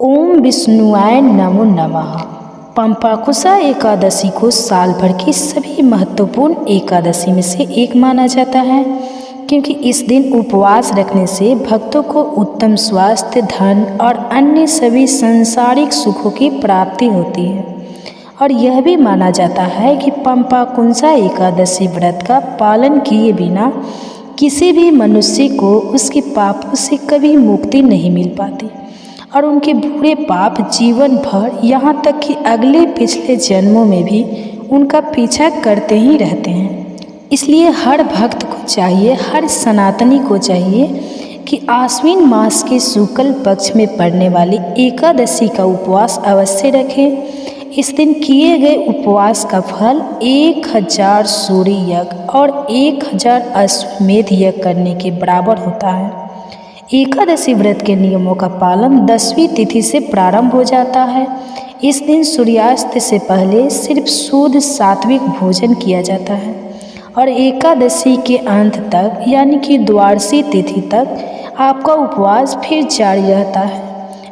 ओम विष्णुआय नमो नमः। पंपाकुशा एकादशी को साल भर की सभी महत्वपूर्ण एकादशी में से एक माना जाता है, क्योंकि इस दिन उपवास रखने से भक्तों को उत्तम स्वास्थ्य, धन और अन्य सभी सांसारिक सुखों की प्राप्ति होती है। और यह भी माना जाता है कि पंपाकुशा एकादशी व्रत का पालन किए बिना किसी भी मनुष्य को उसके पापों से कभी मुक्ति नहीं मिल पाती और उनके बुरे पाप जीवन भर, यहाँ तक कि अगले पिछले जन्मों में भी उनका पीछा करते ही रहते हैं। इसलिए हर भक्त को चाहिए, हर सनातनी को चाहिए कि आश्विन मास के शुक्ल पक्ष में पड़ने वाली एकादशी का उपवास अवश्य रखें। इस दिन किए गए उपवास का फल 1000 सूर्य यज्ञ और 1000 अश्वमेध यज्ञ करने के बराबर होता है। एकादशी व्रत के नियमों का पालन 10वीं तिथि से प्रारंभ हो जाता है। इस दिन सूर्यास्त से पहले सिर्फ शुद्ध सात्विक भोजन किया जाता है और एकादशी के अंत तक, यानी कि द्वादशी तिथि तक आपका उपवास फिर जारी रहता है।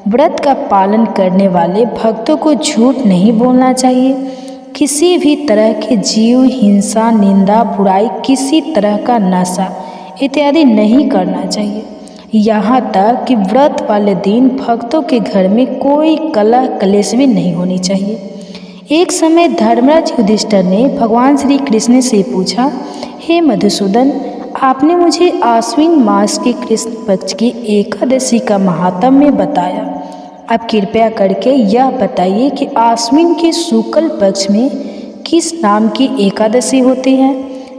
व्रत का पालन करने वाले भक्तों को झूठ नहीं बोलना चाहिए, किसी भी तरह के जीव हिंसा, निंदा, बुराई, किसी तरह का नशा इत्यादि नहीं करना चाहिए। यहाँ तक कि व्रत वाले दिन भक्तों के घर में कोई कलह कलेश भी नहीं होनी चाहिए। एक समय धर्मराज युधिष्ठिर ने भगवान श्री कृष्ण से पूछा, हे मधुसूदन, आपने मुझे आश्विन मास के कृष्ण पक्ष की एकादशी का महात्म्य बताया। अब कृपया करके यह बताइए कि आश्विन के शुक्ल पक्ष में किस नाम की एकादशी होती है।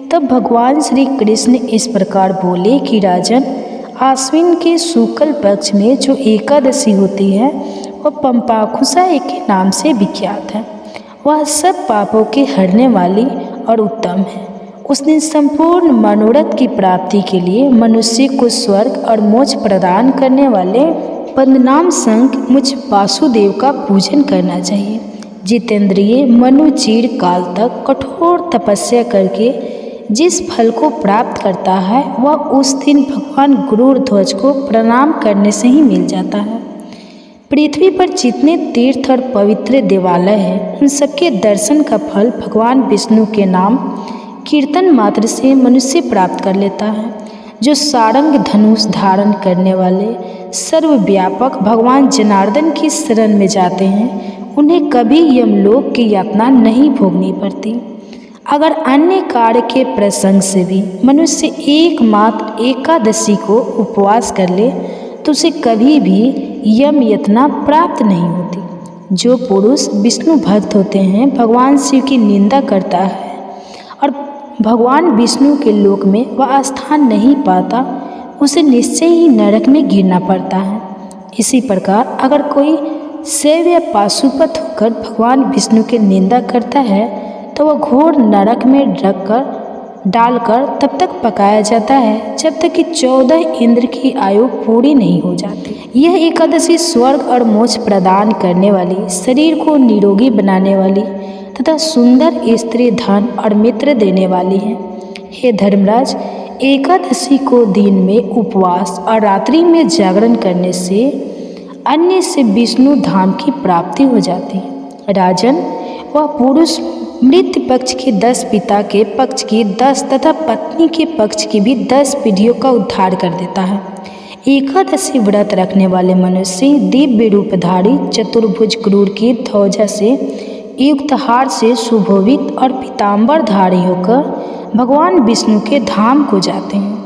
तब भगवान श्री कृष्ण इस प्रकार बोले कि राजन, आश्विन के शुक्ल पक्ष में जो एकादशी होती है वह पंपाकुशा के नाम से विख्यात है। वह सब पापों के हरने वाली और उत्तम है। उस दिन संपूर्ण मनोरथ की प्राप्ति के लिए मनुष्य को स्वर्ग और मोक्ष प्रदान करने वाले पद्मनाभ संग मुझ वासुदेव का पूजन करना चाहिए। जितेंद्रिय मनु चीर काल तक कठोर तपस्या करके जिस फल को प्राप्त करता है वह उस दिन भगवान गरुड़ ध्वज को प्रणाम करने से ही मिल जाता है। पृथ्वी पर जितने तीर्थ और पवित्र देवालय हैं, उन सबके दर्शन का फल भगवान विष्णु के नाम कीर्तन मात्र से मनुष्य प्राप्त कर लेता है। जो सारंग धनुष धारण करने वाले सर्वव्यापक भगवान जनार्दन की शरण में जाते हैं, उन्हें कभी यमलोक की यातना नहीं भोगनी पड़ती। अगर अन्य कार्य के प्रसंग से भी मनुष्य एकमात्र एकादशी को उपवास कर ले तो उसे कभी भी यम यातना प्राप्त नहीं होती। जो पुरुष विष्णु भक्त होते हैं, भगवान शिव की निंदा करता है और भगवान विष्णु के लोक में वह स्थान नहीं पाता, उसे निश्चय ही नरक में गिरना पड़ता है। इसी प्रकार अगर कोई शैव या पाशुपत होकर भगवान विष्णु की निंदा करता है तो वह घोर नरक में डालकर तब तक पकाया जाता है जब तक कि 14 इंद्र की आयु पूरी नहीं हो जाती। यह एकादशी स्वर्ग और मोक्ष प्रदान करने वाली, शरीर को निरोगी बनाने वाली तथा सुंदर स्त्री, धन और मित्र देने वाली है। हे धर्मराज, एकादशी को दिन में उपवास और रात्रि में जागरण करने से अन्य से विष्णु धाम की प्राप्ति हो जाती है। राजन, वह पुरुष मृत पक्ष के 10, पिता के पक्ष की 10 तथा पत्नी के पक्ष की भी 10 पीढ़ियों का उद्धार कर देता है। एकादशी व्रत रखने वाले मनुष्य दिव्य रूपधारी चतुर्भुज क्रूर की ध्वजा से युक्त हार से सुशोभित और पीताम्बरधारी होकर भगवान विष्णु के धाम को जाते हैं।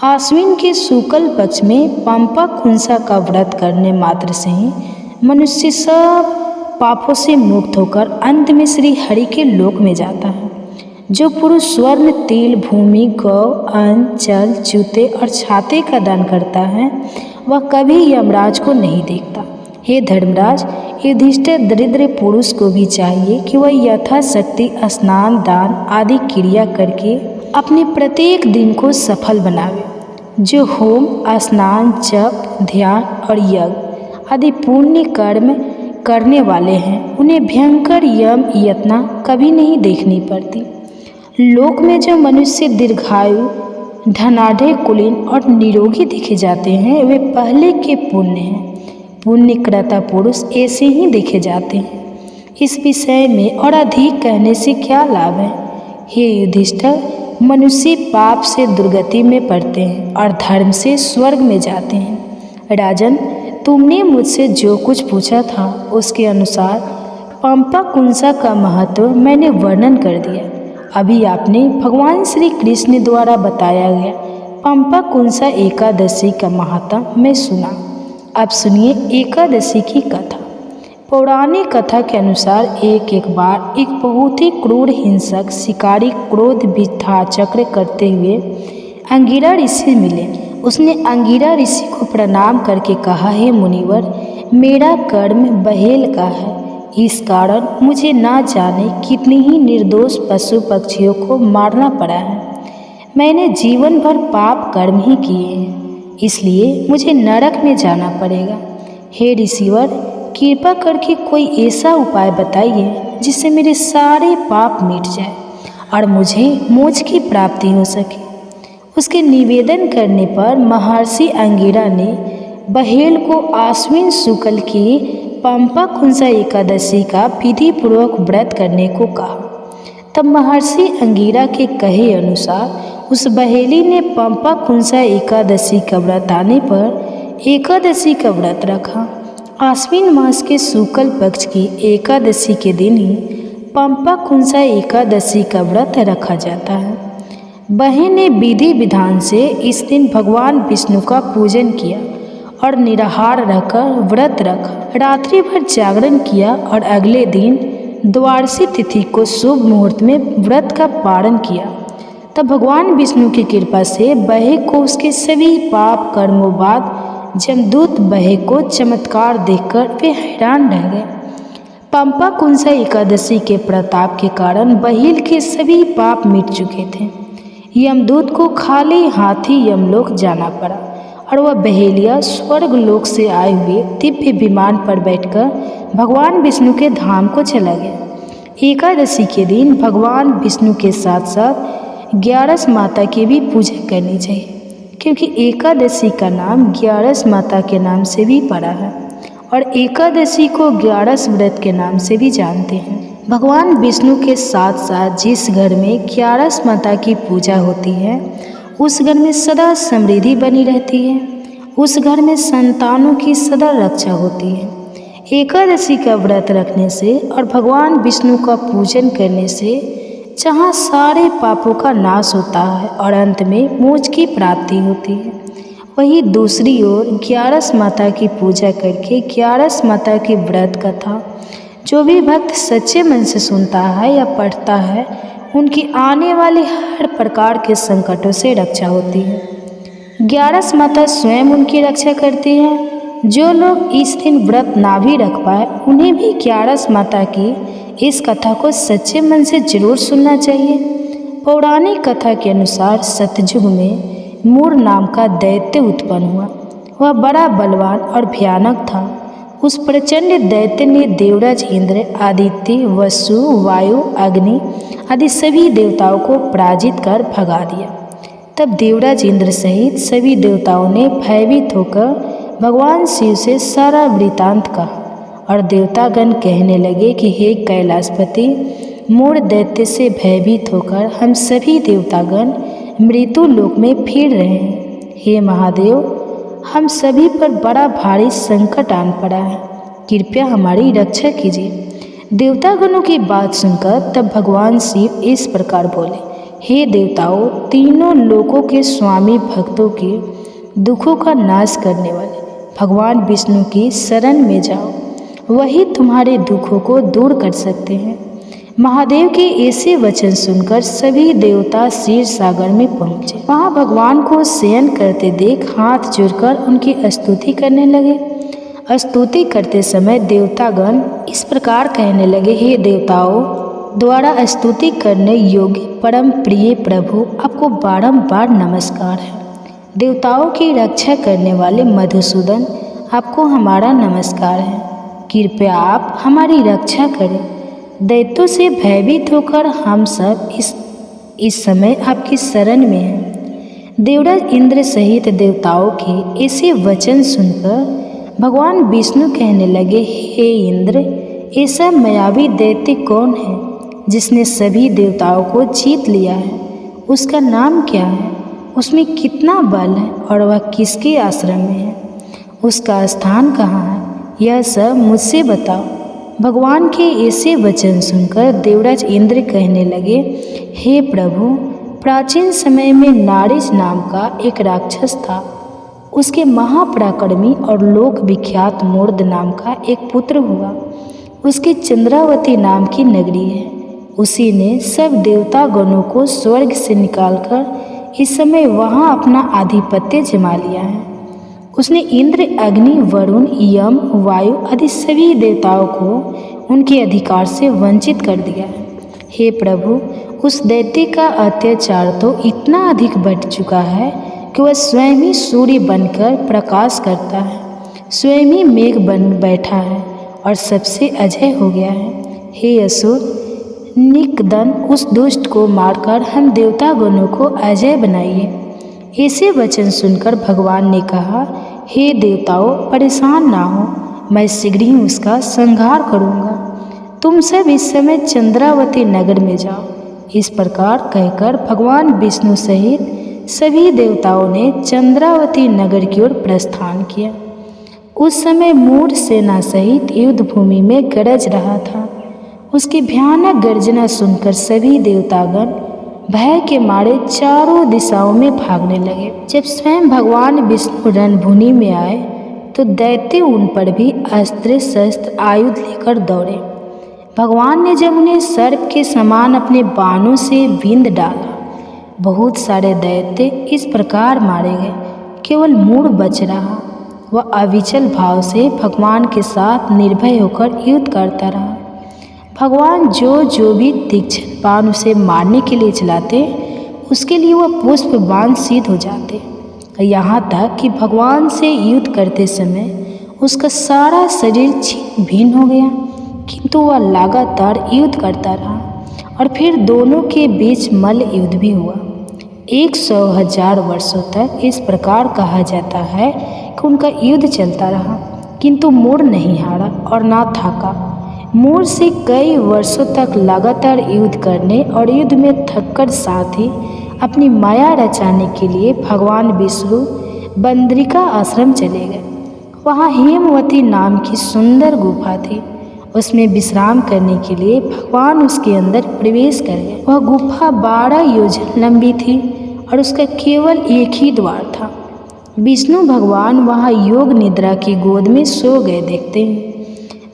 आश्विन के शुक्ल पक्ष में पंपाकुशा का व्रत करने मात्र से ही मनुष्य सब पापों से मुक्त होकर अंत में श्री हरि के लोक में जाता है। जो पुरुष स्वर्ण, तिल, भूमि, गौ, अन्न, जल, जूते और छाते का दान करता है वह कभी यमराज को नहीं देखता। हे धर्मराज, युधिष्ठिर दरिद्र पुरुष को भी चाहिए कि वह यथाशक्ति स्नान, दान आदि क्रिया करके अपने प्रत्येक दिन को सफल बनावे। जो होम, स्नान, जप, ध्यान और यज्ञ आदि पुण्य कर्म करने वाले हैं, उन्हें भयंकर यम यातना कभी नहीं देखनी पड़ती। लोक में जो मनुष्य दीर्घायु, धनाढ़, कुलीन और निरोगी देखे जाते हैं वे पहले के पुण्य हैं। पुण्यकृता पुरुष ऐसे ही देखे जाते हैं। इस विषय में और अधिक कहने से क्या लाभ है? हे युधिष्ठिर, मनुष्य पाप से दुर्गति में पड़ते हैं और धर्म से स्वर्ग में जाते हैं। राजन, तुमने मुझसे जो कुछ पूछा था उसके अनुसार पंपा कुंसा का महत्व मैंने वर्णन कर दिया। अभी आपने भगवान श्री कृष्ण द्वारा बताया गया पंपा कुंसा एकादशी का महत्व मैं सुना। अब सुनिए एकादशी की कथा। पौराणिक कथा के अनुसार एक बार एक बहुत ही क्रूर हिंसक शिकारी क्रोध वृथा चक्र करते हुए अंगिरा ऋषि मिले। उसने अंगिरा ऋषि को प्रणाम करके कहा, हे मुनिवर, मेरा कर्म बहेल का है। इस कारण मुझे ना जाने कितनी ही निर्दोष पशु पक्षियों को मारना पड़ा है। मैंने जीवन भर पाप कर्म ही किए हैं, इसलिए मुझे नरक में जाना पड़ेगा। हे ऋषिवर, कृपा करके कोई ऐसा उपाय बताइए जिससे मेरे सारे पाप मिट जाए और मुझे मोक्ष की प्राप्ति हो सके। उसके निवेदन करने पर महर्षि अंगिरा ने बहेल को आश्विन शुक्ल की पंपा कुंसा एकादशी का विधि पूर्वक व्रत करने को कहा। तब महर्षि अंगिरा के कहे अनुसार उस बहेली ने पंपा कुंसा एकादशी का व्रत आने पर एकादशी का व्रत रखा। आश्विन मास के शुक्ल पक्ष की एकादशी के दिन ही पंपा कुंसा एकादशी का व्रत रखा जाता है। बहन ने विधि विधान से इस दिन भगवान विष्णु का पूजन किया और निराहार रहकर व्रत रखा। रात्रि भर जागरण किया और अगले दिन द्वादशी तिथि को शुभ मुहूर्त में व्रत का पारण किया। तब भगवान विष्णु की कृपा से बहे को उसके सभी पाप कर्मों बाद जमदूत बहे को चमत्कार देखकर वे हैरान रह गए। पंपा कुंसा एकादशी के प्रताप के कारण बहेल के सभी पाप मिट चुके थे। यमदूत को खाली हाथ ही यमलोक जाना पड़ा और वह बहेलिया स्वर्ग लोक से आए हुए दिव्य विमान पर बैठकर भगवान विष्णु के धाम को चला गया। एकादशी के दिन भगवान विष्णु के साथ साथ 11 माता की भी पूजा करनी चाहिए, क्योंकि एकादशी का नाम 11 माता के नाम से भी पड़ा है और एकादशी को 11 व्रत के नाम से भी जानते हैं। भगवान विष्णु के साथ साथ जिस घर में 11 माता की पूजा होती है उस घर में सदा समृद्धि बनी रहती है, उस घर में संतानों की सदा रक्षा होती है। एकादशी का व्रत रखने से और भगवान विष्णु का पूजन करने से जहाँ सारे पापों का नाश होता है और अंत में मोक्ष की प्राप्ति होती है, वहीं दूसरी ओर 11 माता की पूजा करके 11 माता की व्रत कथा जो भी भक्त सच्चे मन से सुनता है या पढ़ता है, उनकी आने वाले हर प्रकार के संकटों से रक्षा होती है। 11 माता स्वयं उनकी रक्षा करती हैं। जो लोग इस दिन व्रत ना भी रख पाए उन्हें भी 11 माता की इस कथा को सच्चे मन से जरूर सुनना चाहिए। पौराणिक कथा के अनुसार सतयुग में मूर नाम का दैत्य उत्पन्न हुआ। वह बड़ा बलवान और भयानक था। उस प्रचंड दैत्य ने देवराज इंद्र, आदित्य, वसु, वायु, अग्नि आदि सभी देवताओं को पराजित कर भगा दिया। तब देवराज इंद्र सहित सभी देवताओं ने भयभीत होकर भगवान शिव से सारा वृतांत कहा और देवतागण कहने लगे कि हे कैलाशपति, मूढ़ दैत्य से भयभीत होकर हम सभी देवतागण मृत्यु लोक में फिर रहे हैं। हे महादेव, हम सभी पर बड़ा भारी संकट आन पड़ा है, कृपया हमारी रक्षा कीजिए। देवतागणों की बात सुनकर तब भगवान शिव इस प्रकार बोले, हे देवताओं, तीनों लोकों के स्वामी भक्तों के दुखों का नाश करने वाले भगवान विष्णु की शरण में जाओ, वही तुम्हारे दुखों को दूर कर सकते हैं। महादेव के ऐसे वचन सुनकर सभी देवता क्षीर सागर में पहुँचे। वहाँ भगवान को शयन करते देख हाथ जोड़कर उनकी स्तुति करने लगे। स्तुति करते समय देवतागण इस प्रकार कहने लगे, हे देवताओं द्वारा स्तुति करने योग्य परम प्रिय प्रभु, आपको बारंबार नमस्कार है। देवताओं की रक्षा करने वाले मधुसूदन, आपको हमारा नमस्कार है। कृपया आप हमारी रक्षा करें। दैत्यों से भयभीत होकर हम सब इस समय आपकी शरण में हैं। देवराज इंद्र सहित देवताओं के ऐसे वचन सुनकर भगवान विष्णु कहने लगे, हे इंद्र, ऐसा मायावी दैत्य कौन है जिसने सभी देवताओं को जीत लिया है? उसका नाम क्या है? उसमें कितना बल है और वह किसके आश्रम में है? उसका स्थान कहाँ है? यह सब मुझसे बताओ। भगवान के ऐसे वचन सुनकर देवराज इंद्र कहने लगे, हे प्रभु, प्राचीन समय में नारिज नाम का एक राक्षस था। उसके महापराक्रमी और लोक विख्यात मूर्ध नाम का एक पुत्र हुआ। उसकी चंद्रावती नाम की नगरी है। उसी ने सब देवता गणों को स्वर्ग से निकालकर इस समय वहाँ अपना आधिपत्य जमा लिया है। उसने इंद्र, अग्नि, वरुण, यम, वायु आदि सभी देवताओं को उनके अधिकार से वंचित कर दिया है। हे प्रभु, उस दैत्य का अत्याचार तो इतना अधिक बढ़ चुका है कि वह स्वयं ही सूर्य बनकर प्रकाश करता है, स्वयं ही मेघ बन बैठा है और सबसे अजय हो गया है। हे असुर, निकदन उस दुष्ट को मारकर हम देवता गणों को अजय बनाइए। ऐसे वचन सुनकर भगवान ने कहा, हे देवताओं, परेशान ना हो, मैं शीघ्र ही उसका संहार करूँगा। तुम सब इस समय चंद्रावती नगर में जाओ। इस प्रकार कहकर भगवान विष्णु सहित सभी देवताओं ने चंद्रावती नगर की ओर प्रस्थान किया। उस समय मूढ़ सेना सहित युद्ध भूमि में गरज रहा था। उसकी भयानक गर्जना सुनकर सभी देवतागण भय के मारे चारों दिशाओं में भागने लगे। जब स्वयं भगवान विष्णु रणभूमि में आए तो दैत्य उन पर भी अस्त्र शस्त्र आयुध लेकर दौड़े। भगवान ने जब उन्हें सर्प के समान अपने बाणों से बींध डाला, बहुत सारे दैत्य इस प्रकार मारे गए, केवल मूढ़ बच रहा। वह अविचल भाव से भगवान के साथ निर्भय होकर युद्ध करता रहा। भगवान जो भी तीक्ष्ण बाण उसे मारने के लिए चलाते, उसके लिए वह पुष्प बाण सिद्ध हो जाते। यहाँ तक कि भगवान से युद्ध करते समय उसका सारा शरीर छिन्न भिन्न हो गया, किंतु वह लगातार युद्ध करता रहा और फिर दोनों के बीच मल्ल युद्ध भी हुआ। 100,000 वर्षों तक इस प्रकार कहा जाता है कि उनका युद्ध चलता रहा, किंतु मूढ़ नहीं हारा और ना थाका। मूढ़ से कई वर्षों तक लगातार युद्ध करने और युद्ध में थककर साथ ही अपनी माया रचाने के लिए भगवान विष्णु बद्रिका आश्रम चले गए। वहाँ हेमवती नाम की सुंदर गुफा थी। उसमें विश्राम करने के लिए भगवान उसके अंदर प्रवेश कर गए। वह गुफा 12 योजन लंबी थी और उसका केवल एक ही द्वार था। विष्णु भगवान वहाँ योग निद्रा की गोद में सो गए।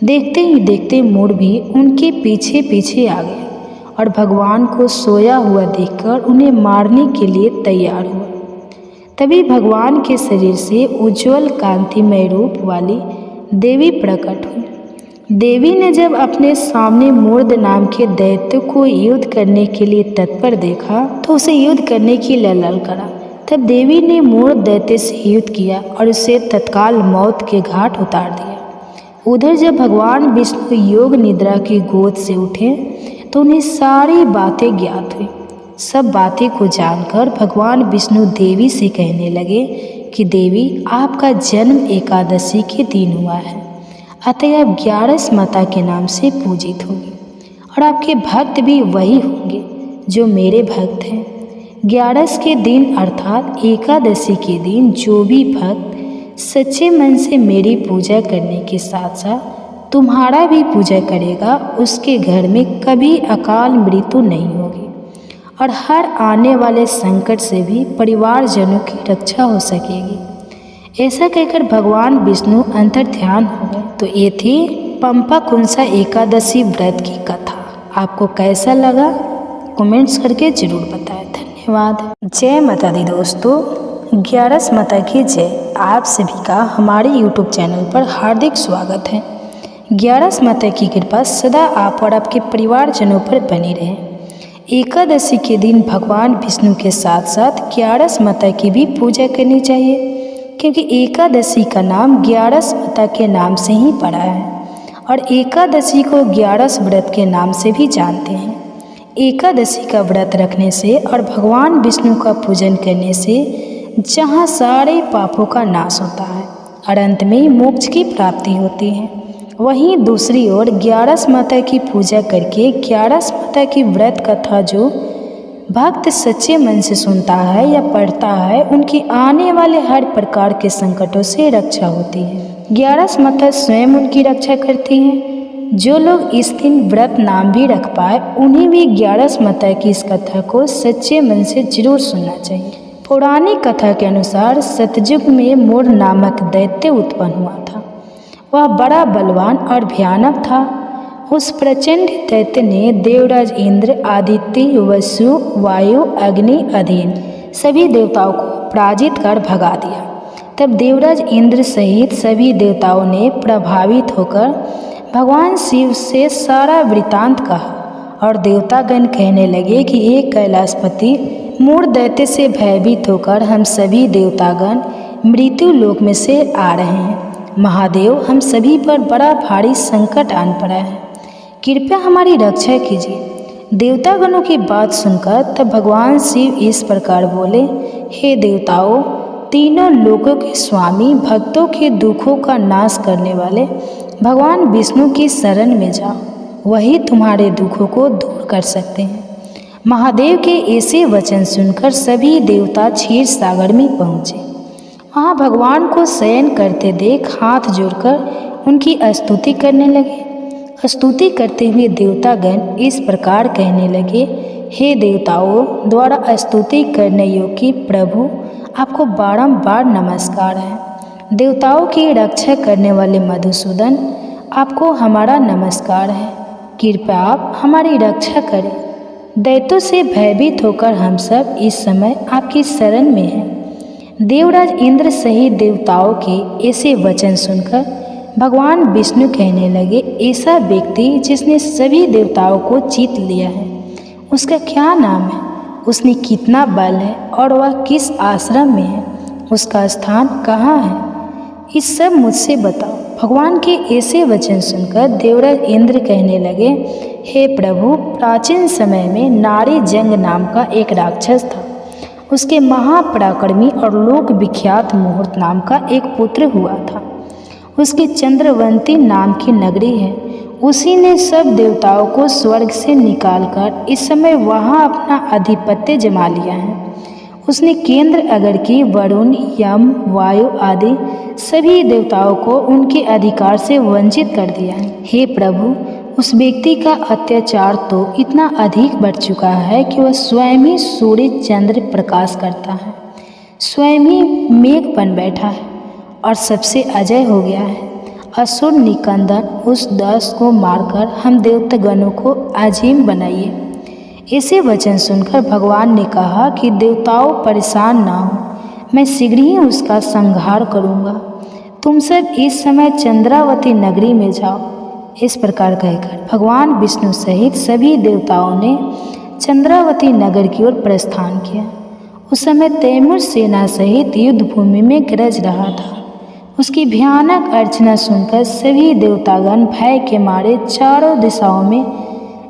देखते ही देखते मूढ़ भी उनके पीछे पीछे आ गया और भगवान को सोया हुआ देखकर उन्हें मारने के लिए तैयार हुआ। तभी भगवान के शरीर से उज्ज्वल कांतिमय रूप वाली देवी प्रकट हुई। देवी ने जब अपने सामने मूढ़ नाम के दैत्य को युद्ध करने के लिए तत्पर देखा तो उसे युद्ध करने की ललल करा। तब देवी ने मूढ़ दैत्य से युद्ध किया और उसे तत्काल मौत के घाट उतार दिया। उधर जब भगवान विष्णु योग निद्रा की गोद से उठे तो उन्हें सारी बातें ज्ञात हुई। सब बातें को जानकर भगवान विष्णु देवी से कहने लगे कि देवी, आपका जन्म एकादशी के दिन हुआ है, अतः आप 11 माता के नाम से पूजित होंगे और आपके भक्त भी वही होंगे जो मेरे भक्त हैं। 11 के दिन अर्थात एकादशी के दिन जो भी भक्त सच्चे मन से मेरी पूजा करने के साथ साथ तुम्हारा भी पूजा करेगा, उसके घर में कभी अकाल मृत्यु नहीं होगी और हर आने वाले संकट से भी परिवारजनों की रक्षा हो सकेगी। ऐसा कहकर भगवान विष्णु अंतर ध्यान हो गए। तो ये थी पंपाकुंसा एकादशी व्रत की कथा। आपको कैसा लगा कमेंट्स करके जरूर बताएं। धन्यवाद। जय माता दी दोस्तों, 11 माता की जय। आप सभी का हमारे YouTube चैनल पर हार्दिक स्वागत है। 11 माता की कृपा सदा आप और आपके परिवारजनों पर बनी रहे। एकादशी के दिन भगवान विष्णु के साथ साथ 11 माता की भी पूजा करनी चाहिए, क्योंकि एकादशी का नाम 11 माता के नाम से ही पड़ा है और एकादशी को 11 व्रत के नाम से भी जानते हैं। एकादशी का व्रत रखने से और भगवान विष्णु का पूजन करने से जहाँ सारे पापों का नाश होता है और अंत में मोक्ष की प्राप्ति होती है। वहीं दूसरी ओर 11 माता की पूजा करके 11 माता की व्रत कथा जो भक्त सच्चे मन से सुनता है या पढ़ता है, उनकी आने वाले हर प्रकार के संकटों से रक्षा होती है। 11 माता स्वयं उनकी रक्षा करती हैं। जो लोग इस दिन व्रत नाम भी रख पाए, उन्हें भी 11 माता की इस कथा को सच्चे मन से जरूर सुनना चाहिए। पौराणिक कथा के अनुसार सतयुग में मोर नामक दैत्य उत्पन्न हुआ था। वह बड़ा बलवान और भयानक था। उस प्रचंड दैत्य ने देवराज इंद्र, आदित्य, वसु, वायु, अग्नि, अधीन सभी देवताओं को पराजित कर भगा दिया। तब देवराज इंद्र सहित सभी देवताओं ने प्रभावित होकर भगवान शिव से सारा वृतांत कहा और देवतागण कहने लगे कि हे कैलाशपति, मोर दैत्य से भयभीत होकर हम सभी देवतागण मृत्यु लोक में से आ रहे हैं। महादेव, हम सभी पर बड़ा भारी संकट आन पड़ा है, कृपया हमारी रक्षा कीजिए। देवतागणों की बात सुनकर तब भगवान शिव इस प्रकार बोले, हे देवताओं, तीनों लोकों के स्वामी, भक्तों के दुखों का नाश करने वाले भगवान विष्णु की शरण में जाओ, वही तुम्हारे दुखों को दूर कर सकते हैं। महादेव के ऐसे वचन सुनकर सभी देवता क्षीर सागर में पहुँचे। वहाँ भगवान को शयन करते देख हाथ जोड़कर उनकी स्तुति करने लगे। स्तुति करते हुए देवतागण इस प्रकार कहने लगे, हे देवताओं द्वारा स्तुति करने योग्य प्रभु, आपको बारंबार नमस्कार है। देवताओं की रक्षा करने वाले मधुसूदन, आपको हमारा नमस्कार है। कृपया आप हमारी रक्षा करें। दैत्यों से भयभीत होकर हम सब इस समय आपकी शरण में हैं। देवराज इंद्र सहित देवताओं के ऐसे वचन सुनकर भगवान विष्णु कहने लगे, ऐसा व्यक्ति जिसने सभी देवताओं को जीत लिया है, उसका क्या नाम है, उसने कितना बल है और वह किस आश्रम में है, उसका स्थान कहाँ है, इस सब मुझसे बताओ। भगवान के ऐसे वचन सुनकर देवराज इंद्र कहने लगे, हे प्रभु, प्राचीन समय में नारी जंग नाम का एक राक्षस था। उसके महापराक्रमी और लोक विख्यात मुहूर्त नाम का एक पुत्र हुआ था। उसकी चंद्रवंती नाम की नगरी है। उसी ने सब देवताओं को स्वर्ग से निकालकर इस समय वहाँ अपना आधिपत्य जमा लिया है। उसने केंद्र अगर की वरुण, यम, वायु आदि सभी देवताओं को उनके अधिकार से वंचित कर दिया है। हे प्रभु, उस व्यक्ति का अत्याचार तो इतना अधिक बढ़ चुका है कि वह स्वयं ही सूर्य चंद्र प्रकाश करता है, स्वयं ही मेघ बन बैठा है और सबसे अजय हो गया है। असुर निकंदन उस दास को मारकर हम देवतागणों को अजीम बनाइए। ऐसे वचन सुनकर भगवान ने कहा कि देवताओं परेशान ना हो, मैं शीघ्र ही उसका संहार करूँगा। तुम सब इस समय चंद्रावती नगरी में जाओ। इस प्रकार कहकर भगवान विष्णु सहित सभी देवताओं ने चंद्रावती नगर की ओर प्रस्थान किया। उस समय तैमूर सेना सहित युद्ध भूमि में गरज रहा था। उसकी भयानक अर्चना सुनकर सभी देवतागण भय के मारे चारों दिशाओं में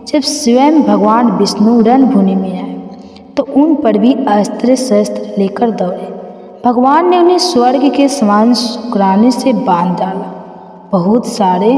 जब स्वयं भगवान विष्णु रणभूमि में आए तो उन पर भी अस्त्र शस्त्र लेकर दौड़े। भगवान ने उन्हें स्वर्ग के समान शुक्राने से बांध डाला। बहुत सारे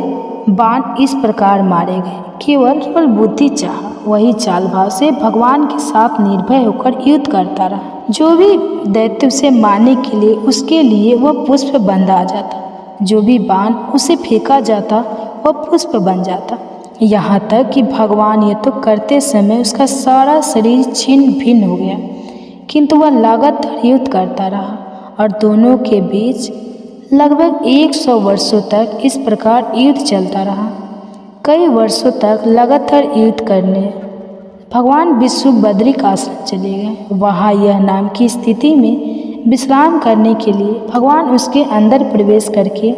बाण इस प्रकार मारे गए, केवल बुद्धि चाह वही चाल भाव से भगवान के साथ निर्भय होकर युद्ध करता रहा। जो भी दैत्य उसे मारने के लिए उसके लिए वह पुष्प बन आ जाता, जो भी बाण उसे फेंका जाता वह पुष्प बन जाता। यहाँ तक कि भगवान ये तो करते समय उसका सारा शरीर छिन्न भिन्न हो गया, किंतु वह लगातार युद्ध करता रहा और दोनों के बीच लगभग 100 वर्षों तक इस प्रकार युद्ध चलता रहा। कई वर्षों तक लगातार युद्ध करने भगवान विष्णु बद्रिक आश्रम चले गए। वहाँ यह नाम की स्थिति में विश्राम करने के लिए भगवान उसके अंदर प्रवेश करके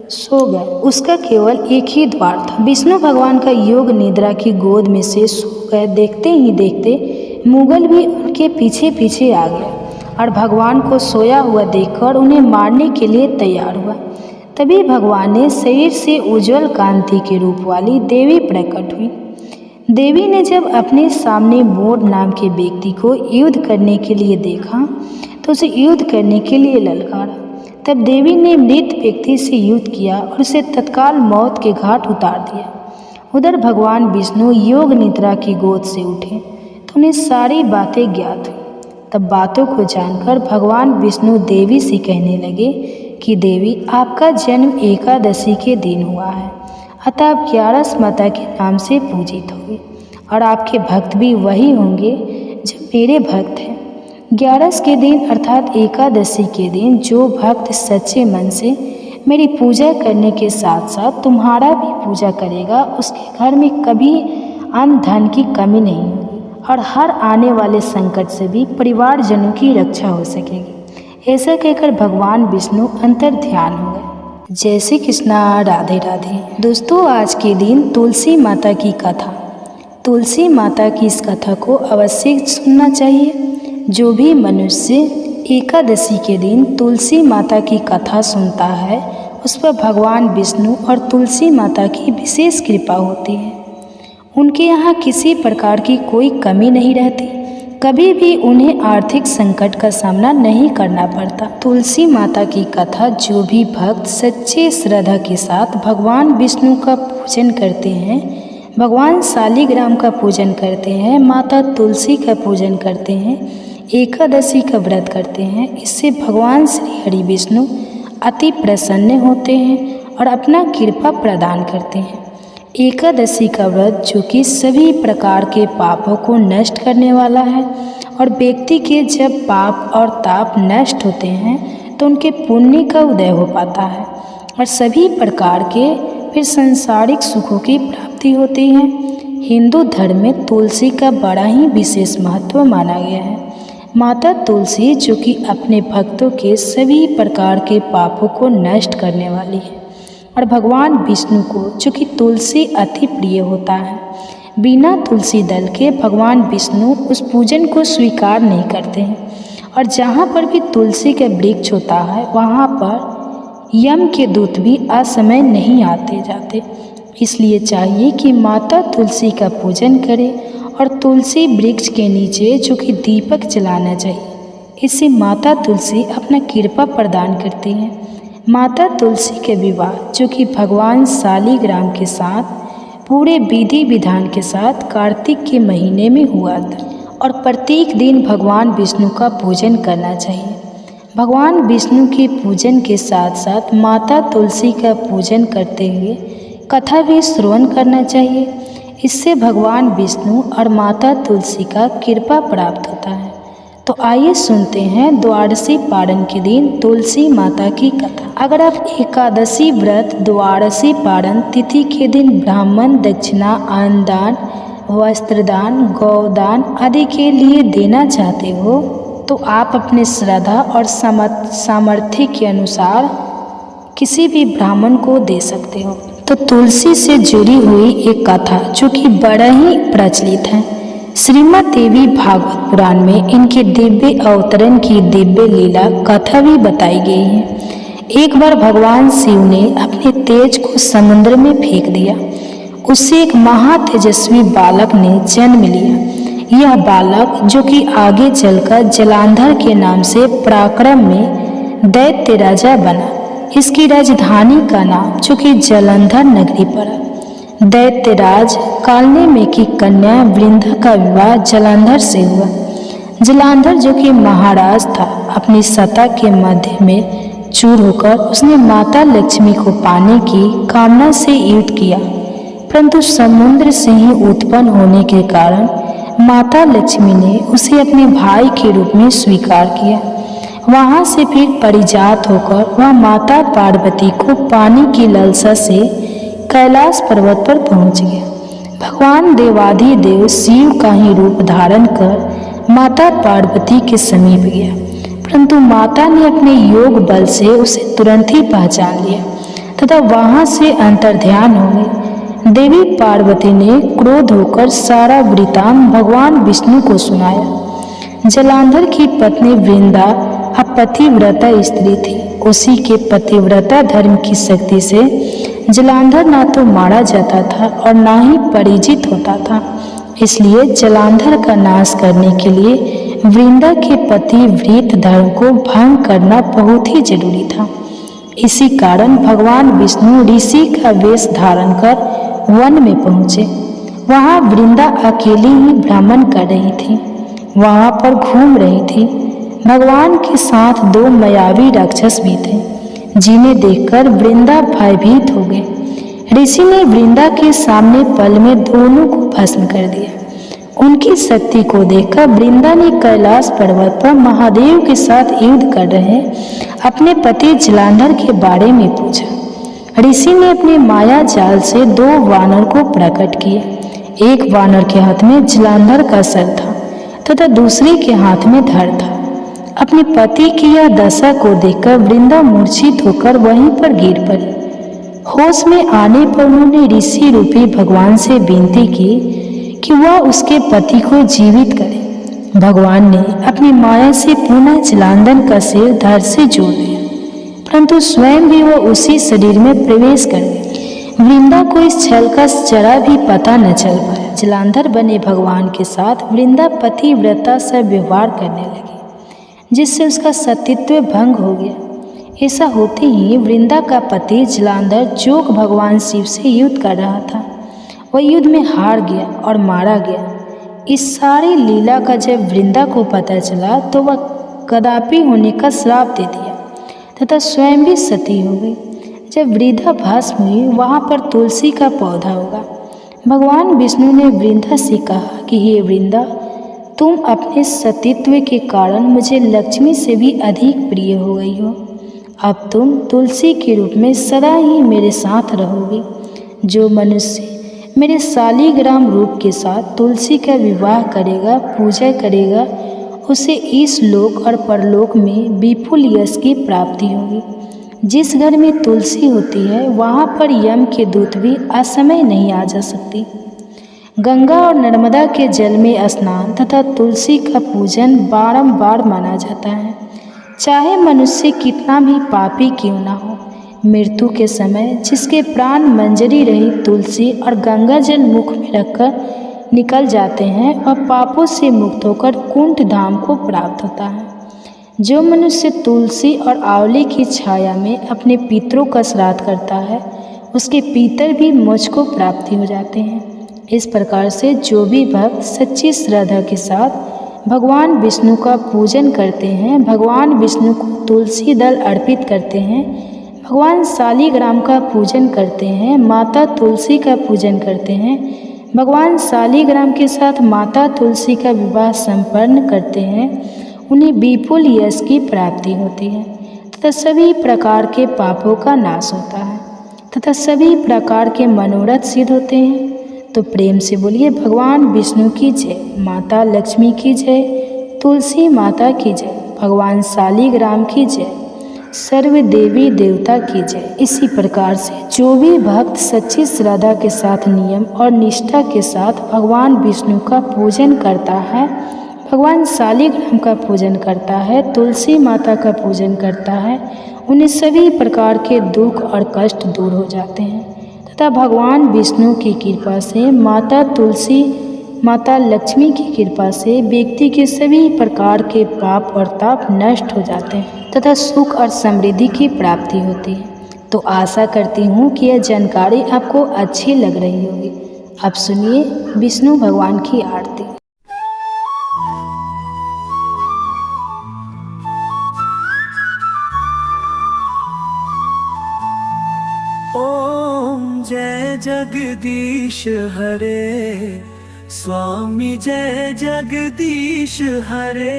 सो गए। उसका केवल एक ही द्वार था। विष्णु भगवान का योग निद्रा की गोद में से सो गए। देखते ही देखते मुगल भी उनके पीछे पीछे आ गए और भगवान को सोया हुआ देखकर उन्हें मारने के लिए तैयार हुआ। तभी भगवान ने शरीर से उज्जवल कांति के रूप वाली देवी प्रकट हुई। देवी ने जब अपने सामने मोर नाम के व्यक्ति को युद्ध करने के लिए देखा तो उसे युद्ध करने के लिए ललकारा। तब देवी ने मृत व्यक्ति से युद्ध किया और उसे तत्काल मौत के घाट उतार दिया। उधर भगवान विष्णु योग निद्रा की गोद से उठे तो उन्हें सारी बातें ज्ञात हुई। तब बातों को जानकर भगवान विष्णु देवी से कहने लगे कि देवी, आपका जन्म एकादशी के दिन हुआ है, अतः आप ग्यारस माता के नाम से पूजित होंगे और आपके भक्त भी वही होंगे जो मेरे भक्त हैं। ग्यारस के दिन अर्थात एकादशी के दिन जो भक्त सच्चे मन से मेरी पूजा करने के साथ साथ तुम्हारा भी पूजा करेगा, उसके घर में कभी अन्न धन की कमी नहीं होगी और हर आने वाले संकट से भी परिवारजनों की रक्षा हो सकेगी। ऐसा कहकर भगवान विष्णु अंतर ध्यान हो गए। जय श्री कृष्णा, राधे राधे। दोस्तों, आज के दिन तुलसी माता की कथा, तुलसी माता की इस कथा को अवश्य सुनना चाहिए। जो भी मनुष्य एकादशी के दिन तुलसी माता की कथा सुनता है उस पर भगवान विष्णु और तुलसी माता की विशेष कृपा होती है। उनके यहाँ किसी प्रकार की कोई कमी नहीं रहती, कभी भी उन्हें आर्थिक संकट का सामना नहीं करना पड़ता। तुलसी माता की कथा जो भी भक्त सच्चे श्रद्धा के साथ भगवान विष्णु का पूजन करते हैं, भगवान शालिग्राम का पूजन करते हैं, माता तुलसी का पूजन करते हैं, एकादशी का व्रत करते हैं, इससे भगवान श्री हरि विष्णु अति प्रसन्न होते हैं और अपना कृपा प्रदान करते हैं। एकादशी का व्रत जो कि सभी प्रकार के पापों को नष्ट करने वाला है और व्यक्ति के जब पाप और ताप नष्ट होते हैं तो उनके पुण्य का उदय हो पाता है और सभी प्रकार के फिर सांसारिक सुखों की प्राप्ति होती है। हिंदू धर्म में तुलसी का बड़ा ही विशेष महत्व माना गया है। माता तुलसी जो कि अपने भक्तों के सभी प्रकार के पापों को नष्ट करने वाली है और भगवान विष्णु को जो कि तुलसी अति प्रिय होता है, बिना तुलसी दल के भगवान विष्णु उस पूजन को स्वीकार नहीं करते हैं और जहाँ पर भी तुलसी का वृक्ष होता है वहाँ पर यम के दूत भी असमय नहीं आते जाते। इसलिए चाहिए कि माता तुलसी का पूजन करें और तुलसी वृक्ष के नीचे जो कि दीपक जलाना चाहिए। इससे माता तुलसी अपना कृपा प्रदान करती हैं। माता तुलसी के विवाह जो कि भगवान शालिग्राम के साथ पूरे विधि विधान के साथ कार्तिक के महीने में हुआ था और प्रत्येक दिन भगवान विष्णु का पूजन करना चाहिए। भगवान विष्णु के पूजन के साथ साथ माता तुलसी का पूजन करते हुए कथा भी श्रवण करना चाहिए। इससे भगवान विष्णु और माता तुलसी का कृपा प्राप्त होता है। तो आइए सुनते हैं द्वादशी पारण के दिन तुलसी माता की कथा। अगर आप एकादशी व्रत, द्वादशी पारण तिथि के दिन ब्राह्मण दक्षिणा, अन्नदान, वस्त्रदान, गौदान आदि के लिए देना चाहते हो तो आप अपने श्रद्धा और सामर्थ्य के अनुसार किसी भी ब्राह्मण को दे सकते हो। तो तुलसी से जुड़ी हुई एक कथा जो कि बड़ा ही प्रचलित है। श्रीमद् देवी भागवत पुराण में इनके दिव्य अवतरण की दिव्य लीला कथा भी बताई गई है। एक बार भगवान शिव ने अपने तेज को समुद्र में फेंक दिया। उससे एक महातेजस्वी बालक ने जन्म लिया। यह बालक जो कि आगे चलकर जलांधर के नाम से पराक्रम में दैत्य राजा बना। इसकी राजधानी का नाम जो कि जलंधर नगरी पड़ा। दैत्यराज कालनेमी की कन्या वृंदा का विवाह जलंधर से हुआ। जलंधर जो कि महाराज था, अपनी सत्ता के मध्य में चूर होकर उसने माता लक्ष्मी को पाने की कामना से युद्ध किया, परंतु समुद्र से ही उत्पन्न होने के कारण माता लक्ष्मी ने उसे अपने भाई के रूप में स्वीकार किया। वहाँ से फिर परिजात होकर वह माता पार्वती को पाने की लालसा से कैलाश पर्वत पर पहुँच गया। भगवान देवाधिदेव शिव का ही रूप धारण कर माता पार्वती के समीप गया, परंतु माता ने अपने योग बल से उसे तुरंत ही पहचान लिया तथा वहाँ से अंतर्ध्यान हो गई। देवी पार्वती ने क्रोध होकर सारा वृतांत भगवान विष्णु को सुनाया। जलांधर की पत्नी वृंदा पतिव्रता स्त्री थी। उसी के पतिव्रता धर्म की शक्ति से जलांधर ना तो मारा जाता था और ना ही परिचित होता था। इसलिए जलांधर का नाश करने के लिए वृंदा के पति व्रत धर्म को भंग करना बहुत ही जरूरी था। इसी कारण भगवान विष्णु ऋषि का वेश धारण कर वन में पहुँचे। वहाँ वृंदा अकेली ही भ्रमण कर रही थी, वहाँ पर घूम रही थी। भगवान के साथ 2 मायावी राक्षस भी थे, जिन्हें देखकर वृंदा भयभीत हो गए। ऋषि ने वृंदा के सामने पल में दोनों को भस्म कर दिया। उनकी शक्ति को देखकर वृंदा ने कैलाश पर्वत पर महादेव के साथ युद्ध कर रहे अपने पति जलांधर के बारे में पूछा। ऋषि ने अपने माया जाल से 2 वानर को प्रकट किए। एक वानर के हाथ में जलांधर का सर था तथा दूसरे के हाथ में धड़ था। अपने पति की यह दशा को देखकर वृंदा मूर्छित होकर वहीं पर गिर पड़ी। होश में आने पर उन्होंने ऋषि रूपी भगवान से विनती की कि वह उसके पति को जीवित करे। भगवान ने अपनी माया से पुनः जलांधर का सिर धड़ से जोड़ दिया, परंतु स्वयं भी वह उसी शरीर में प्रवेश कर गई। वृंदा को इस छल का जरा भी पता न चल पाया। जलांधर बने भगवान के साथ वृंदा पतिव्रता से व्यवहार करने लगी, जिससे उसका सतीत्व भंग हो गया। ऐसा होते ही वृंदा का पति जलांधर जोग भगवान शिव से युद्ध कर रहा था। वह युद्ध में हार गया और मारा गया। इस सारी लीला का जब वृंदा को पता चला तो वह कदापि होने का श्राप दे दिया तथा स्वयं भी सती हो गई। जब वृंदा भस्म हुई, वहाँ पर तुलसी का पौधा होगा। भगवान विष्णु ने वृंदा से कहा कि हे वृंदा, तुम अपने सतीत्व के कारण मुझे लक्ष्मी से भी अधिक प्रिय हो गई हो। अब तुम तुलसी के रूप में सदा ही मेरे साथ रहोगी। जो मनुष्य मेरे शालिग्राम रूप के साथ तुलसी का विवाह करेगा, पूजा करेगा, उसे इस लोक और परलोक में विपुल यश की प्राप्ति होगी। जिस घर में तुलसी होती है, वहाँ पर यम के दूत भी असमय नहीं आ जा सकती। गंगा और नर्मदा के जल में स्नान तथा तुलसी का पूजन बारंबार माना जाता है। चाहे मनुष्य कितना भी पापी क्यों ना हो, मृत्यु के समय जिसके प्राण मंजरी रही तुलसी और गंगा जल मुख में रखकर निकल जाते हैं और पापों से मुक्त होकर कुंठ धाम को प्राप्त होता है। जो मनुष्य तुलसी और आंवले की छाया में अपने पितरों का श्राद्ध करता है, उसके पितर भी मोक्ष को प्राप्ति हो जाते हैं। इस प्रकार से जो भी भक्त सच्ची श्रद्धा के साथ भगवान विष्णु का पूजन करते हैं, भगवान विष्णु को तुलसी दल अर्पित करते हैं, भगवान शालिग्राम का पूजन करते हैं, माता तुलसी का पूजन करते हैं, भगवान शालिग्राम के साथ माता तुलसी का विवाह संपन्न करते हैं, उन्हें विपुल यश की प्राप्ति होती है तथा सभी प्रकार के पापों का नाश होता है तथा सभी प्रकार के मनोरथ सिद्ध होते हैं। तो प्रेम से बोलिए भगवान विष्णु की जय, माता लक्ष्मी की जय, तुलसी माता की जय, भगवान शालिग्राम की जय, सर्व देवी देवता की जय। इसी प्रकार से जो भी भक्त सच्ची श्रद्धा के साथ नियम और निष्ठा के साथ भगवान विष्णु का पूजन करता है, भगवान शालिग्राम का पूजन करता है, तुलसी माता का पूजन करता है, उन्हें सभी प्रकार के दुख और कष्ट दूर हो जाते हैं तथा भगवान विष्णु की कृपा से, माता तुलसी, माता लक्ष्मी की कृपा से व्यक्ति के सभी प्रकार के पाप और ताप नष्ट हो जाते हैं तथा सुख और समृद्धि की प्राप्ति होती है। तो आशा करती हूँ कि यह जानकारी आपको अच्छी लग रही होगी। अब सुनिए विष्णु भगवान की आरती। ओम जय जगदीश हरे, स्वामी जय जगदीश हरे।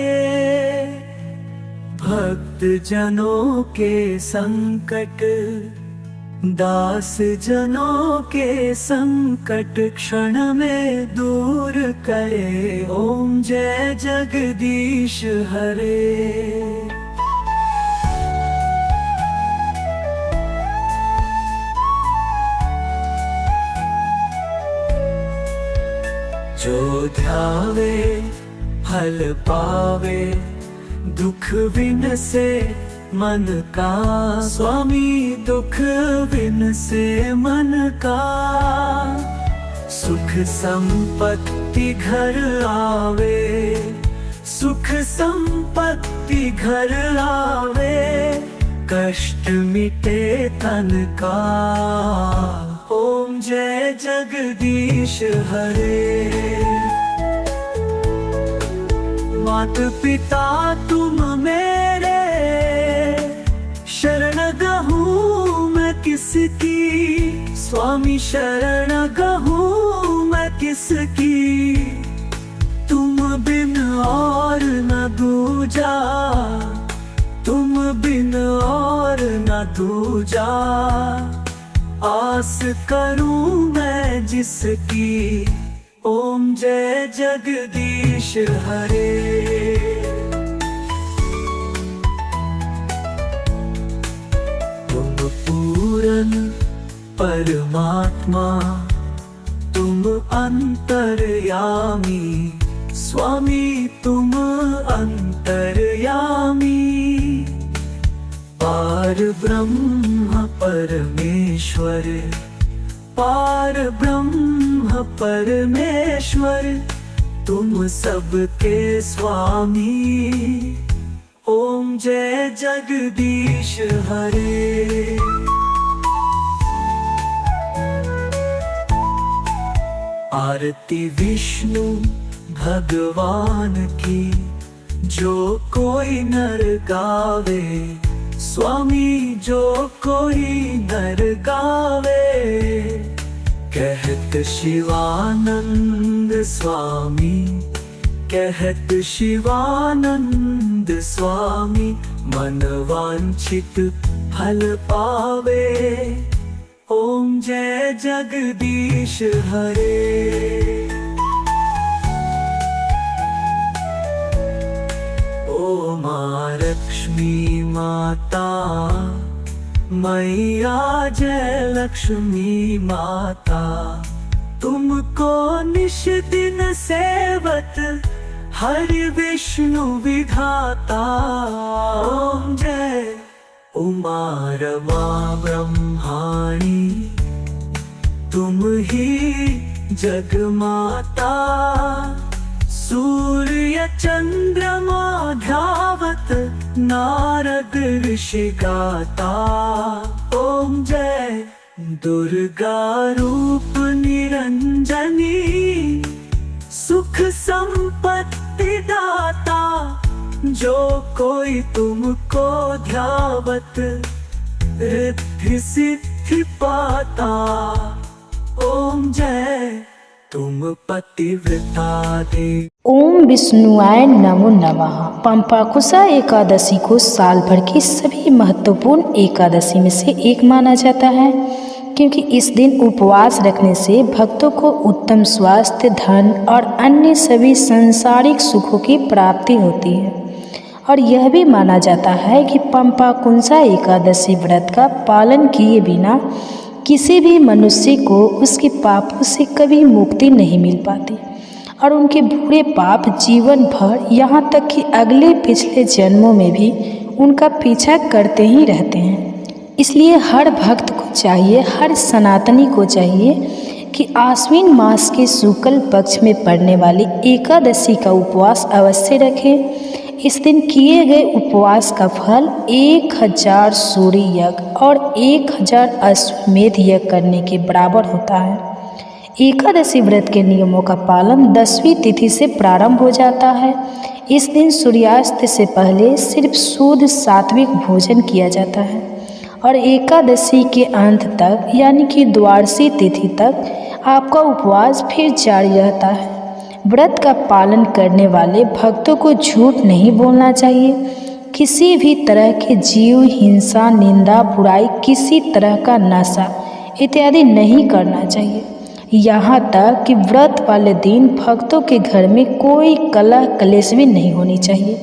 भक्त जनों के संकट, दास जनों के संकट क्षण में दूर करे। ओम जय जगदीश हरे। जो ध्यावे फल पावे, दुख विन से मन का। स्वामी दुख विन से मन का, सुख संपत्ति घर आवे। सुख संपत्ति घर आवे, कष्ट मिटे तन का। ओम जय जगदीश हरे। मात पिता तुम मेरे, शरण गहूँ मैं किसकी। स्वामी शरण गहूँ मैं किसकी, तुम बिन और न दूजा, तुम बिन और न दूजा। आस करूं मैं जिसकी, ओम जय जगदीश हरे। तुम पूर्ण परमात्मा, तुम अंतर्यामी। स्वामी तुम अंतर्यामी। पार ब्रह्म परमेश्वर, पार ब्रह्म परमेश्वर, तुम सबके स्वामी। ओम जय जगदीश हरे। आरती विष्णु भगवान की, जो कोई नर गावे। स्वामी जो कोई नर गावे, कहत शिवानंद स्वामी, कहत शिवानंद स्वामी। मन वांछित फल पावे, ओम जय जगदीश हरे। ओ माँ लक्ष्मी माता, मैया जय लक्ष्मी माता। तुमको निश दिन सेवत, हरि विष्णु विधाता। ओम जय उमा रमा ब्रह्माणी, तुम ही जगमाता। सूर्य चंद्रमा ध्यावत, नारद ऋषि गाता। ओम जय दुर्गा रूप निरंजनी, सुख संपत्ति दाता। जो कोई तुमको ध्यावत, रिद्धि सिद्धि पाता। ओम जय तुम पतिव्रता देवी। ओम विष्णुआय नमो नमः। पंपाकुशा एकादशी को साल भर की सभी महत्वपूर्ण एकादशी में से एक माना जाता है, क्योंकि इस दिन उपवास रखने से भक्तों को उत्तम स्वास्थ्य, धन और अन्य सभी सांसारिक सुखों की प्राप्ति होती है। और यह भी माना जाता है कि पंपाकुशा एकादशी व्रत का पालन किए बिना किसी भी मनुष्य को उसके पापों से कभी मुक्ति नहीं मिल पाती, और उनके बुरे पाप जीवन भर, यहाँ तक कि अगले पिछले जन्मों में भी उनका पीछा करते ही रहते हैं। इसलिए हर भक्त को चाहिए, हर सनातनी को चाहिए कि आश्विन मास के शुक्ल पक्ष में पड़ने वाली एकादशी का उपवास अवश्य रखें। इस दिन किए गए उपवास का फल 1000 सूर्य यज्ञ और 1000 अश्वमेध यज्ञ करने के बराबर होता है। एकादशी व्रत के नियमों का पालन 10वीं तिथि से प्रारंभ हो जाता है। इस दिन सूर्यास्त से पहले सिर्फ शुद्ध सात्विक भोजन किया जाता है, और एकादशी के अंत तक यानी कि द्वादशी तिथि तक आपका उपवास फिर जारी रहता है। व्रत का पालन करने वाले भक्तों को झूठ नहीं बोलना चाहिए, किसी भी तरह के जीव हिंसा, निंदा, बुराई, किसी तरह का नशा इत्यादि नहीं करना चाहिए। यहाँ तक कि व्रत वाले दिन भक्तों के घर में कोई कलह कलेश भी नहीं होनी चाहिए।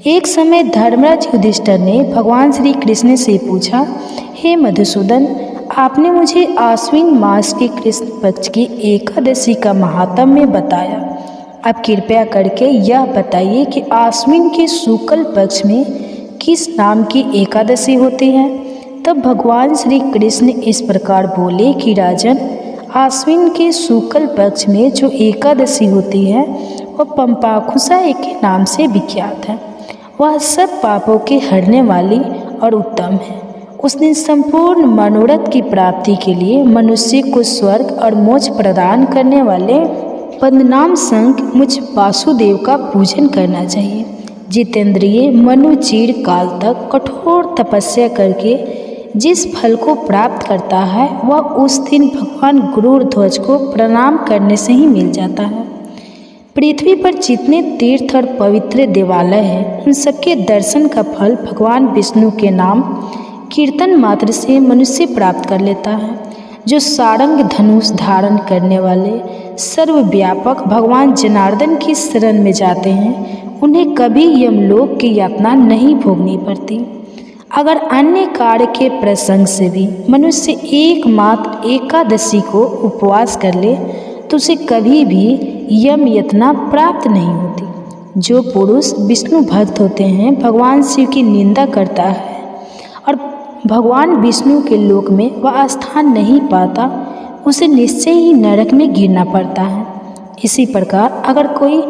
एक समय धर्मराज युधिष्ठिर ने भगवान श्री कृष्ण से पूछा, हे मधुसूदन, आपने मुझे आश्विन मास के कृष्ण पक्ष की एकादशी का महात्म्य बताया। अब कृपया करके यह बताइए कि आश्विन के शुक्ल पक्ष में किस नाम की एकादशी होती है। तब भगवान श्री कृष्ण इस प्रकार बोले कि राजन, आश्विन के शुक्ल पक्ष में जो एकादशी होती है वह पंपाकुसाई के नाम से विख्यात है। वह सब पापों के हरने वाली और उत्तम है। उस दिन संपूर्ण मनोरथ की प्राप्ति के लिए मनुष्य को स्वर्ग और मोक्ष प्रदान करने वाले पद्मनाभ संग मुझ वासुदेव का पूजन करना चाहिए। जितेंद्रिय मनु चिर काल तक कठोर तपस्या करके जिस फल को प्राप्त करता है वह उस दिन भगवान गरुड़ ध्वज को प्रणाम करने से ही मिल जाता है। पृथ्वी पर जितने तीर्थ और पवित्र देवालय हैं उन सबके दर्शन का फल भगवान विष्णु के नाम कीर्तन मात्र से मनुष्य प्राप्त कर लेता है। जो सारंग धनुष धारण करने वाले सर्वव्यापक भगवान जनार्दन की शरण में जाते हैं उन्हें कभी यमलोक की यातना नहीं भोगनी पड़ती। अगर अन्य कार्य के प्रसंग से भी मनुष्य एकमात्र एकादशी को उपवास कर ले तो उसे कभी भी यम यातना प्राप्त नहीं होती। जो पुरुष विष्णु भक्त होते हैं भगवान शिव की निंदा करता है और भगवान विष्णु के लोक में वह स्थान नहीं पाता उसे निश्चय ही नरक में गिरना पड़ता है। इसी प्रकार अगर कोई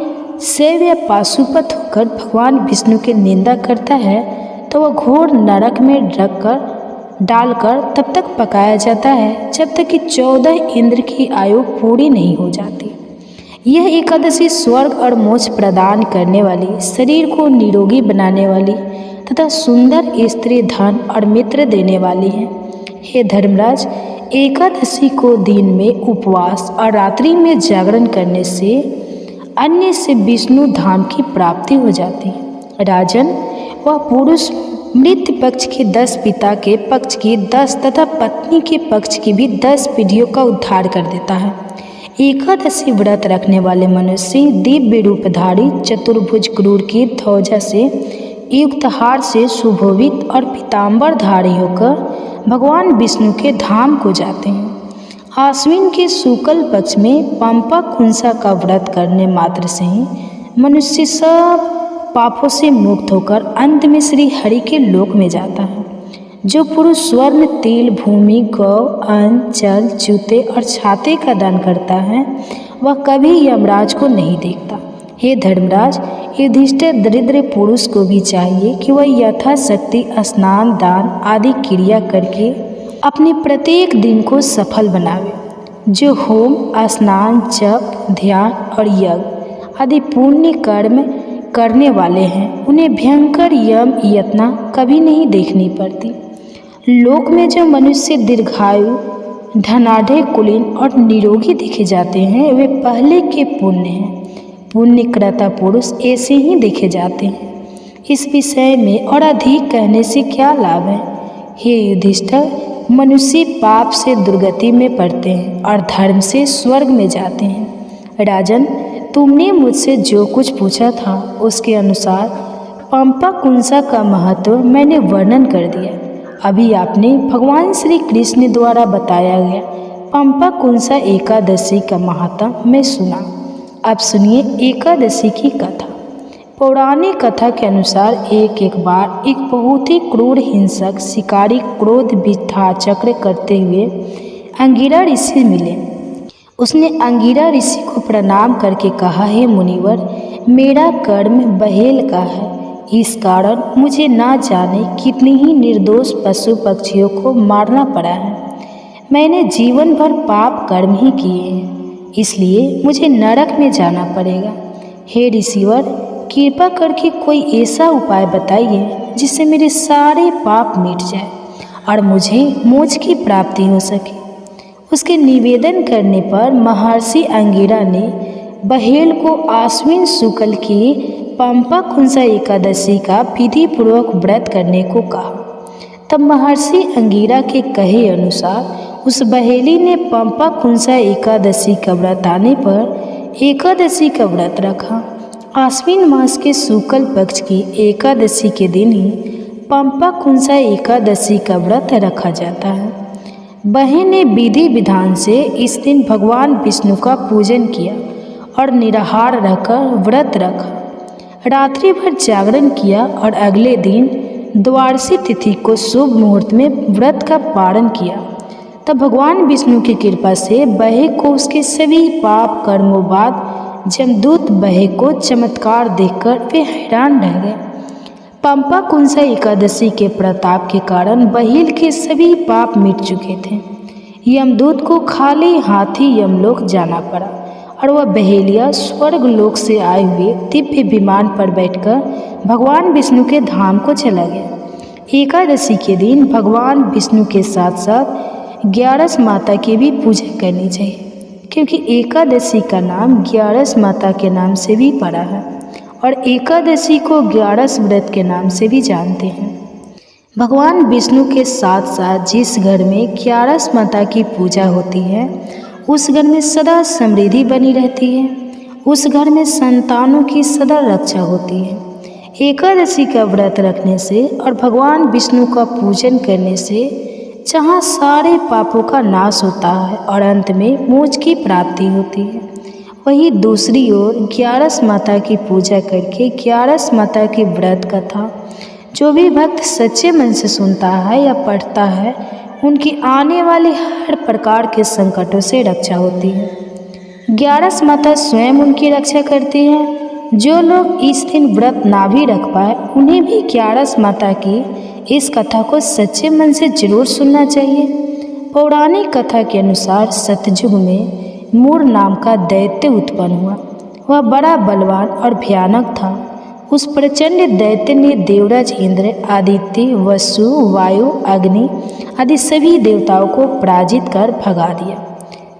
शैव या पाशुपत होकर भगवान विष्णु की निंदा करता है तो वह घोर नरक में डालकर तब तक पकाया जाता है जब तक कि 14 इंद्र की आयु पूरी नहीं हो जाती। यह एकादशी स्वर्ग और मोक्ष प्रदान करने वाली, शरीर को निरोगी बनाने वाली तथा सुंदर स्त्री धन और मित्र देने वाली है। हे धर्मराज, एकादशी को दिन में उपवास और रात्रि में जागरण करने से अन्य से विष्णु धाम की प्राप्ति हो जाती है। राजन, वह पुरुष मृत पक्ष के 10 पिता के पक्ष की 10 तथा पत्नी के पक्ष की भी 10 पीढ़ियों का उद्धार कर देता है। एकादशी व्रत रखने वाले मनुष्य दिव्य रूपधारी चतुर्भुज क्रूर की ध्वजा से युक्त हार से सुशोभित और पीताम्बरधारी होकर भगवान विष्णु के धाम को जाते हैं। आश्विन के शुक्ल पक्ष में पंपा कुंसा का व्रत करने मात्र से ही मनुष्य सब पापों से मुक्त होकर अंत में श्री हरि के लोक में जाता है। जो पुरुष स्वर्ण, तिल, भूमि, गौ, अन्न, जल, जूते और छाते का दान करता है वह कभी यमराज को नहीं देखता। हे धर्मराज, युधिष्ठिर दरिद्र पुरुष को भी चाहिए कि वह यथाशक्ति स्नान, दान आदि क्रिया करके अपने प्रत्येक दिन को सफल बनावे। जो होम, स्नान, जप, ध्यान और यज्ञ आदि पुण्य कर्म करने वाले हैं उन्हें भयंकर यम यातना कभी नहीं देखनी पड़ती। लोक में जो मनुष्य दीर्घायु, धनाढ़, कुलीन और निरोगी देखे जाते हैं वे पहले के पुण्य हैं। पुण्यकृता पुरुष ऐसे ही देखे जाते हैं। इस विषय में और अधिक कहने से क्या लाभ है। हे युधिष्ठिर, मनुष्य पाप से दुर्गति में पड़ते हैं और धर्म से स्वर्ग में जाते हैं। राजन, तुमने मुझसे जो कुछ पूछा था उसके अनुसार पंपा कुंसा का महत्व मैंने वर्णन कर दिया। अभी आपने भगवान श्री कृष्ण द्वारा बताया गया पंपा कुंसा एकादशी का महत्व मैं सुना। अब सुनिए एकादशी की कथा। पौराणिक कथा के अनुसार एक बार एक बहुत ही क्रूर हिंसक शिकारी क्रोध विद्या चक्र करते हुए अंगिरा ऋषि मिले। उसने अंगिरा ऋषि को प्रणाम करके कहा, हे मुनिवर, मेरा कर्म बहेल का है। इस कारण मुझे ना जाने कितनी ही निर्दोष पशु पक्षियों को मारना पड़ा है। मैंने जीवन भर पाप कर्म ही किए हैं, इसलिए मुझे नरक में जाना पड़ेगा। हे ऋषिवर, कृपा करके कोई ऐसा उपाय बताइए जिससे मेरे सारे पाप मिट जाए और मुझे मोक्ष की प्राप्ति हो सके। उसके निवेदन करने पर महर्षि अंगिरा ने बहेल को आश्विन शुक्ल की पंपा कुंसा एकादशी का विधि पूर्वक व्रत करने को कहा। तब महर्षि अंगिरा के कहे अनुसार उस बहेली ने पंपा कुंसा एकादशी का व्रत आने पर एकादशी का व्रत रखा। आश्विन मास के शुक्ल पक्ष की एकादशी के दिन ही पंपा कुंसा एकादशी का व्रत रखा जाता है। बहन ने विधि विधान से इस दिन भगवान विष्णु का पूजन किया और निराहार रहकर व्रत रखा। रात्रि भर जागरण किया और अगले दिन द्वादशी तिथि को शुभ मुहूर्त में व्रत का पारण किया। तब भगवान विष्णु की कृपा से बहे को उसके सभी पाप कर्मों बाद जमदूत बहे को चमत्कार देखकर वे हैरान रह गए। पंपा कुंसा एकादशी के प्रताप के कारण बहील के सभी पाप मिट चुके थे। यमदूत को खाली हाथ ही यमलोक जाना पड़ा और वह बहेलिया स्वर्ग लोक से आए हुए दिव्य विमान पर बैठकर भगवान विष्णु के धाम को चला गया। एकादशी के दिन भगवान विष्णु के साथ साथ ग्यारस माता की भी पूजा करनी चाहिए, क्योंकि एकादशी का नाम ग्यारस माता के नाम से भी पड़ा है और एकादशी को ग्यारस व्रत के नाम से भी जानते हैं। भगवान विष्णु के साथ साथ जिस घर में ग्यारस माता की पूजा होती है उस घर में सदा समृद्धि बनी रहती है, उस घर में संतानों की सदा रक्षा होती है। एकादशी का व्रत रखने से और भगवान विष्णु का पूजन करने से जहाँ सारे पापों का नाश होता है और अंत में मोक्ष की प्राप्ति होती है, वहीं दूसरी ओर ग्यारस माता की पूजा करके ग्यारस माता की व्रत कथा जो भी भक्त सच्चे मन से सुनता है या पढ़ता है, उनकी आने वाली हर प्रकार के संकटों से रक्षा होती है। ग्यारस माता स्वयं उनकी रक्षा करती है। जो लोग इस दिन व्रत ना भी रख पाए उन्हें भी ग्यारस माता की इस कथा को सच्चे मन से जरूर सुनना चाहिए। पौराणिक कथा के अनुसार सतयुग में मूर नाम का दैत्य उत्पन्न हुआ। वह बड़ा बलवान और भयानक था। उस प्रचंड दैत्य ने देवराज इंद्र, आदित्य, वसु, वायु, अग्नि आदि सभी देवताओं को पराजित कर भगा दिया।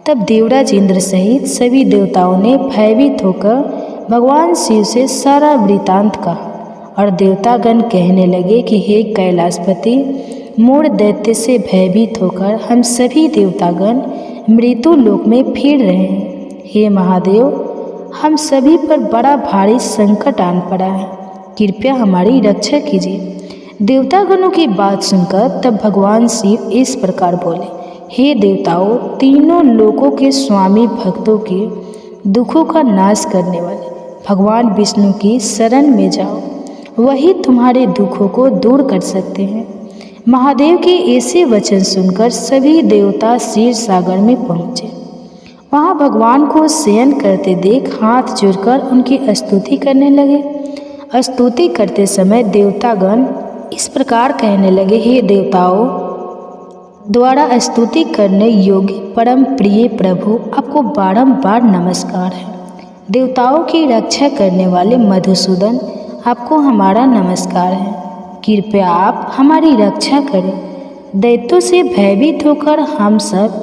तब देवराज इंद्र सहित सभी देवताओं ने भयभीत होकर भगवान शिव से सारा वृतांत कहा और देवतागण कहने लगे कि हे कैलाशपति, मूढ़ दैत्य से भयभीत होकर हम सभी देवतागण मृत्यु लोक में फिर रहे हैं। हे महादेव, हम सभी पर बड़ा भारी संकट आन पड़ा है, कृपया हमारी रक्षा कीजिए। देवतागणों की बात सुनकर तब भगवान शिव इस प्रकार बोले, हे देवताओं, तीनों लोकों के स्वामी भक्तों के दुखों का नाश करने वाले भगवान विष्णु की शरण में जाओ, वही तुम्हारे दुखों को दूर कर सकते हैं। महादेव के ऐसे वचन सुनकर सभी देवता क्षीर सागर में पहुँचे। वहाँ भगवान को शयन करते देख हाथ जोड़कर उनकी स्तुति करने लगे। स्तुति करते समय देवतागण इस प्रकार कहने लगे, हे देवताओं द्वारा स्तुति करने योग्य परम प्रिय प्रभु, आपको बारंबार नमस्कार है। देवताओं की रक्षा करने वाले मधुसूदन, आपको हमारा नमस्कार है। कृपया आप हमारी रक्षा करें। दैत्यों से भयभीत होकर हम सब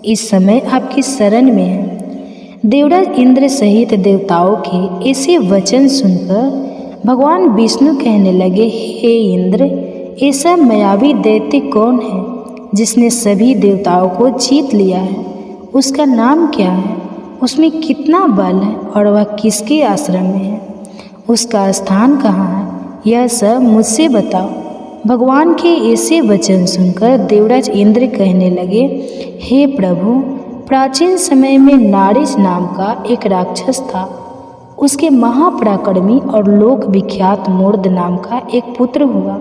इस समय आपकी शरण में हैं। देवराज इंद्र सहित देवताओं के ऐसे वचन सुनकर भगवान विष्णु कहने लगे, हे इंद्र, ऐसा मायावी दैत्य कौन है जिसने सभी देवताओं को जीत लिया है? उसका नाम क्या है? उसमें कितना बल है और वह किसके आश्रम में है? उसका स्थान कहाँ है? यह सब मुझसे बताओ। भगवान के ऐसे वचन सुनकर देवराज इंद्र कहने लगे, हे प्रभु, प्राचीन समय में नारिज नाम का एक राक्षस था। उसके महापराक्रमी और लोक विख्यात मूर्ध नाम का एक पुत्र हुआ।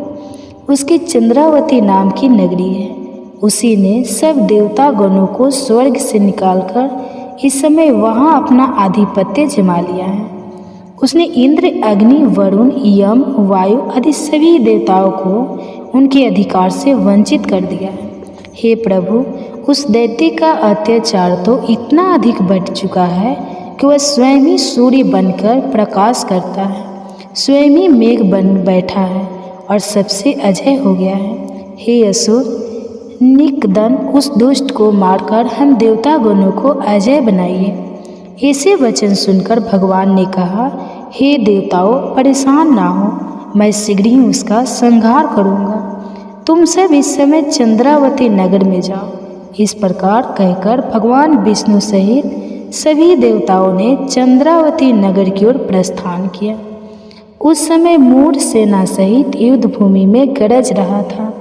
उसकी चंद्रावती नाम की नगरी है। उसी ने सब देवता गणों को स्वर्ग से निकालकर इस समय वहाँ अपना आधिपत्य जमा लिया है। उसने इंद्र, अग्नि, वरुण, यम, वायु आदि सभी देवताओं को उनके अधिकार से वंचित कर दिया है। हे प्रभु, उस दैत्य का अत्याचार तो इतना अधिक बढ़ चुका है कि वह स्वयं ही सूर्य बनकर प्रकाश करता है, स्वयं ही मेघ बन बैठा है और सबसे अजय हो गया है। हे असुर, निकदन उस दुष्ट को मारकर हम देवता गणों को अजय बनाइए। ऐसे वचन सुनकर भगवान ने कहा, हे देवताओं, परेशान ना हो, मैं शीघ्र ही उसका संहार करूँगा। तुम सब इस समय चंद्रावती नगर में जाओ। इस प्रकार कहकर भगवान विष्णु सहित सभी देवताओं ने चंद्रावती नगर की ओर प्रस्थान किया। उस समय मूढ़ सेना सहित युद्ध भूमि में गरज रहा था।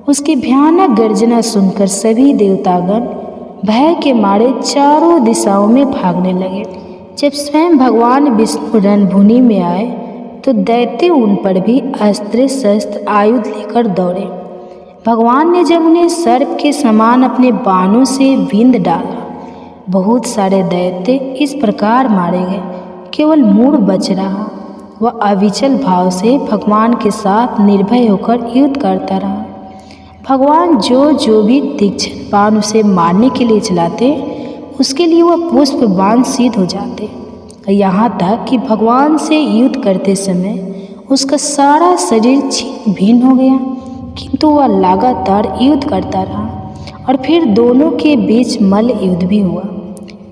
उसकी भयानक गर्जना सुनकर सभी देवतागण भय के मारे चारों दिशाओं में भागने लगे। जब स्वयं भगवान विष्णु रणभूमि में आए तो दैत्य उन पर भी अस्त्र शस्त्र आयुध लेकर दौड़े। भगवान ने जब उन्हें सर्प के समान अपने बाणों से बींध डाला बहुत सारे दैत्य इस प्रकार मारे गए, केवल मूढ़ बच रहा। वह अविचल भाव से भगवान के साथ निर्भय होकर युद्ध करता रहा। भगवान जो भी तीक्ष्ण बाण उसे मारने के लिए चलाते, उसके लिए वह पुष्प बाण सिद्ध हो जाते। यहाँ तक कि भगवान से युद्ध करते समय उसका सारा शरीर छिन्न भिन्न हो गया, किंतु वह लगातार युद्ध करता रहा और फिर दोनों के बीच मल्ल युद्ध भी हुआ।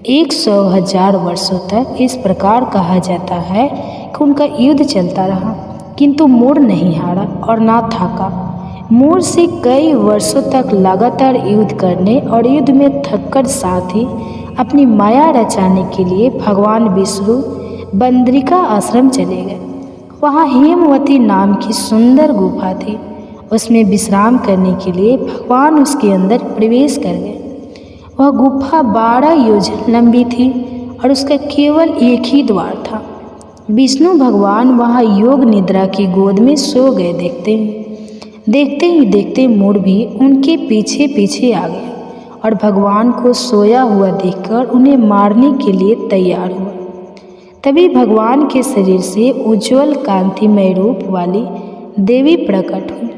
100,000 वर्षों तक इस प्रकार कहा जाता है कि उनका युद्ध चलता रहा, किंतु मूढ़ नहीं हारा और ना थाका। मूढ़ से कई वर्षों तक लगातार युद्ध करने और युद्ध में थककर साथ ही अपनी माया रचाने के लिए भगवान विष्णु बद्रिका आश्रम चले गए। वहाँ हेमवती नाम की सुंदर गुफा थी। उसमें विश्राम करने के लिए भगवान उसके अंदर प्रवेश कर गए। वह गुफा 12 योजन लंबी थी और उसका केवल एक ही द्वार था। विष्णु भगवान वहाँ योग निद्रा की गोद में सो गए। देखते ही देखते मूढ़ भी उनके पीछे पीछे आ गया और भगवान को सोया हुआ देखकर उन्हें मारने के लिए तैयार हुआ। तभी भगवान के शरीर से उज्ज्वल कांतिमय रूप वाली देवी प्रकट हुई।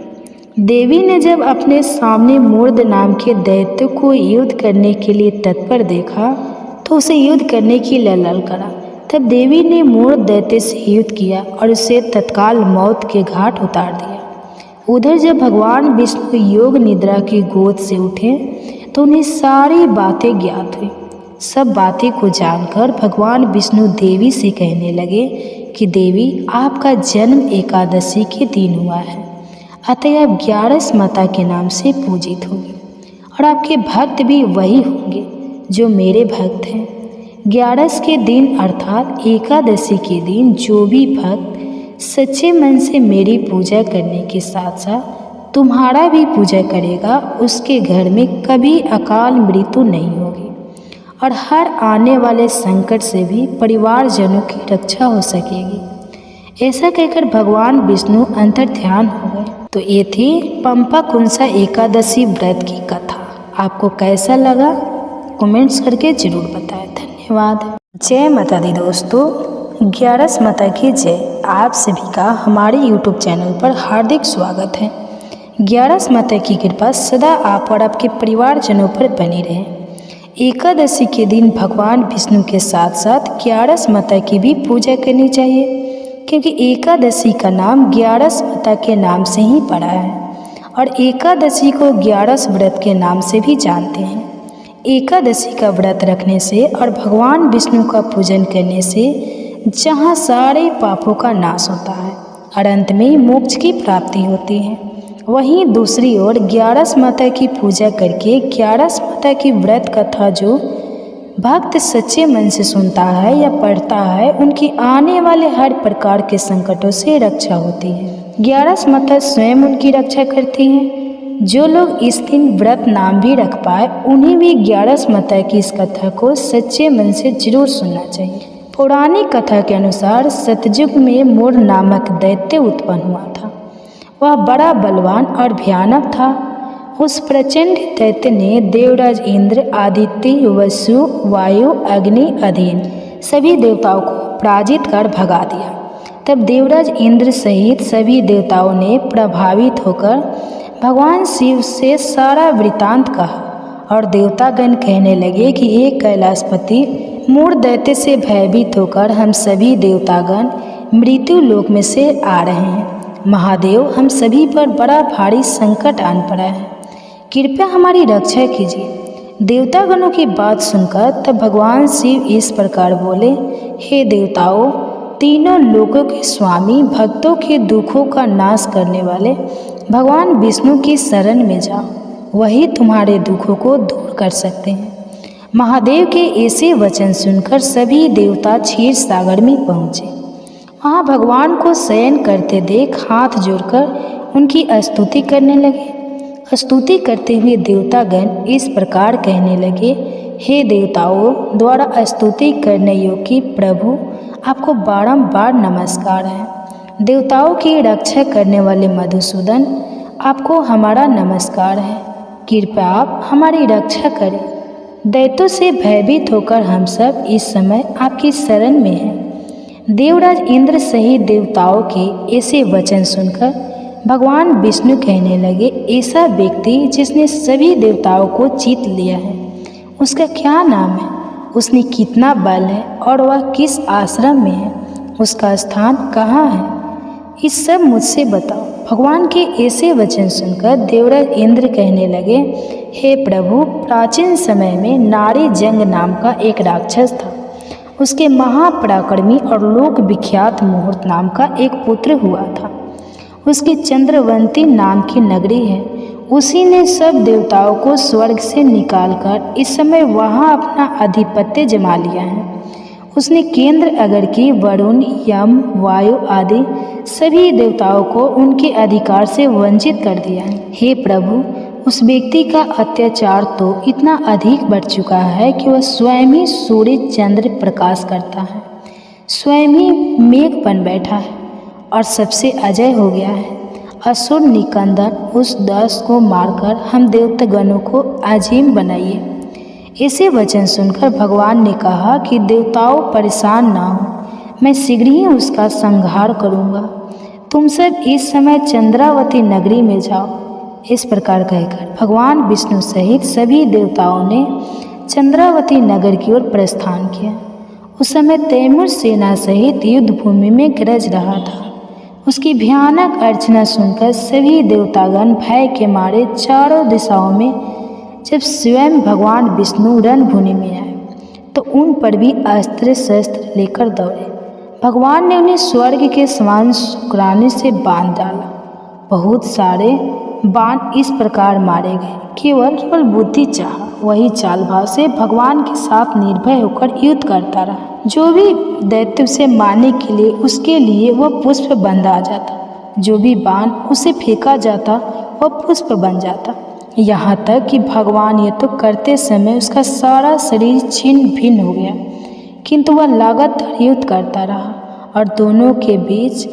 देवी ने जब अपने सामने मूर्ध नाम के दैत्य को युद्ध करने के लिए तत्पर देखा तो उसे युद्ध करने की ललल करा। तब देवी ने मूर्ध दैत्य से युद्ध किया और उसे तत्काल मौत के घाट उतार दिया। उधर जब भगवान विष्णु योग निद्रा की गोद से उठे तो उन्हें सारी बातें ज्ञात हुई। सब बातें को जानकर भगवान विष्णु देवी से कहने लगे कि देवी, आपका जन्म एकादशी के दिन हुआ है, अतः आप 11 माता के नाम से पूजित होंगे और आपके भक्त भी वही होंगे जो मेरे भक्त हैं। 11 के दिन अर्थात एकादशी के दिन जो भी भक्त सच्चे मन से मेरी पूजा करने के साथ साथ तुम्हारा भी पूजा करेगा, उसके घर में कभी अकाल मृत्यु नहीं होगी और हर आने वाले संकट से भी परिवारजनों की रक्षा हो सकेगी। ऐसा कहकर भगवान विष्णु अंतर्ध्यान हो गए। तो ये थी पंपा कुंसा एकादशी व्रत की कथा। आपको कैसा लगा कमेंट्स करके जरूर बताएं। धन्यवाद। जय माता दी दोस्तों, 11 माता की जय। आप सभी का हमारे YouTube चैनल पर हार्दिक स्वागत है। 11 माता की कृपा सदा आप और आपके परिवारजनों पर बनी रहे। एकादशी के दिन भगवान विष्णु के साथ साथ 11 माता की भी पूजा करनी चाहिए, क्योंकि एकादशी का नाम 11 माता के नाम से ही पड़ा है और एकादशी को 11 व्रत के नाम से भी जानते हैं। एकादशी का व्रत रखने से और भगवान विष्णु का पूजन करने से जहाँ सारे पापों का नाश होता है और अंत में मोक्ष की प्राप्ति होती है, वहीं दूसरी ओर 11 माता की पूजा करके 11 माता की व्रत कथा जो भक्त सच्चे मन से सुनता है या पढ़ता है, उनकी आने वाले हर प्रकार के संकटों से रक्षा होती है। 11 माता स्वयं उनकी रक्षा करती हैं। जो लोग इस दिन व्रत नाम भी रख पाए, उन्हें भी 11 माता की इस कथा को सच्चे मन से जरूर सुनना चाहिए। पौराणिक कथा के अनुसार सतयुग में मूढ़ नामक दैत्य उत्पन्न हुआ था। वह बड़ा बलवान और भयानक था। उस प्रचंड दैत्य ने देवराज इंद्र, आदित्य, वसु, वायु, अग्नि अधीन सभी देवताओं को पराजित कर भगा दिया। तब देवराज इंद्र सहित सभी देवताओं ने प्रभावित होकर भगवान शिव से सारा वृतांत कहा और देवतागण कहने लगे कि हे कैलाशपति, मूढ़ दैत्य से भयभीत होकर हम सभी देवतागण मृत्यु लोक में से आ रहे हैं। महादेव, हम सभी पर बड़ा भारी संकट आन पड़ा है, कृपया हमारी रक्षा कीजिए। देवतागणों की बात सुनकर तब भगवान शिव इस प्रकार बोले, हे देवताओं, तीनों लोकों के स्वामी, भक्तों के दुखों का नाश करने वाले भगवान विष्णु की शरण में जाओ, वही तुम्हारे दुखों को दूर कर सकते हैं। महादेव के ऐसे वचन सुनकर सभी देवता क्षीर सागर में पहुँचे। वहाँ भगवान को शयन करते देख हाथ जोड़कर उनकी स्तुति करने लगे। स्तुति करते हुए देवतागण इस प्रकार कहने लगे, हे देवताओं द्वारा स्तुति करने योग्य प्रभु, आपको बारंबार नमस्कार है। देवताओं की रक्षा करने वाले मधुसूदन, आपको हमारा नमस्कार है। कृपया आप हमारी रक्षा करें। दैत्यों से भयभीत होकर हम सब इस समय आपकी शरण में हैं। देवराज इंद्र सहित देवताओं के ऐसे वचन सुनकर भगवान विष्णु कहने लगे, ऐसा व्यक्ति जिसने सभी देवताओं को जीत लिया है, उसका क्या नाम है, उसने कितना बल है और वह किस आश्रम में है, उसका स्थान कहाँ है, इस सब मुझसे बताओ। भगवान के ऐसे वचन सुनकर देवराज इंद्र कहने लगे, हे प्रभु, प्राचीन समय में नारी जंग नाम का एक राक्षस था। उसके महापराक्रमी और लोक विख्यात मुहूर्त नाम का एक पुत्र हुआ था। उसकी चंद्रवंती नाम की नगरी है। उसी ने सब देवताओं को स्वर्ग से निकालकर इस समय वहाँ अपना आधिपत्य जमा लिया है। उसने केंद्र अगर की वरुण, यम, वायु आदि सभी देवताओं को उनके अधिकार से वंचित कर दिया है। हे प्रभु, उस व्यक्ति का अत्याचार तो इतना अधिक बढ़ चुका है कि वह स्वयं ही सूर्य चंद्र प्रकाश करता है, स्वयं ही मेघ बन बैठा है और सबसे अजय हो गया है। असुर निकंदन उस दास को मारकर हम देवतागणों को अजीम बनाइए। ऐसे वचन सुनकर भगवान ने कहा कि देवताओं परेशान ना हो, मैं शीघ्र ही उसका संहार करूँगा। तुम सब इस समय चंद्रावती नगरी में जाओ। इस प्रकार कहकर भगवान विष्णु सहित सभी देवताओं ने चंद्रावती नगर की ओर प्रस्थान किया। उस समय तैमूर सेना सहित युद्ध भूमि में गरज रहा था। उसकी भयानक अर्चना सुनकर सभी देवतागण भय के मारे चारों दिशाओं में जब स्वयं भगवान विष्णु रणभूमि में आए तो उन पर भी अस्त्र शस्त्र लेकर दौड़े। भगवान ने उन्हें स्वर्ग के समान शुक्राने से बांध डाला। बहुत सारे बाण इस प्रकार मारे गए, केवल बुद्धि चाह वही चालभाव से भगवान के साथ निर्भय होकर युद्ध करता रहा। जो भी दैत्य उसे मारने के लिए उसके लिए वह पुष्प बन आ जाता, जो भी बाण उसे फेंका जाता वह पुष्प बन जाता। यहाँ तक कि भगवान ये तो करते समय उसका सारा शरीर छिन्न भिन्न हो गया, किंतु वह लगातार युद्ध करता रहा और दोनों के बीच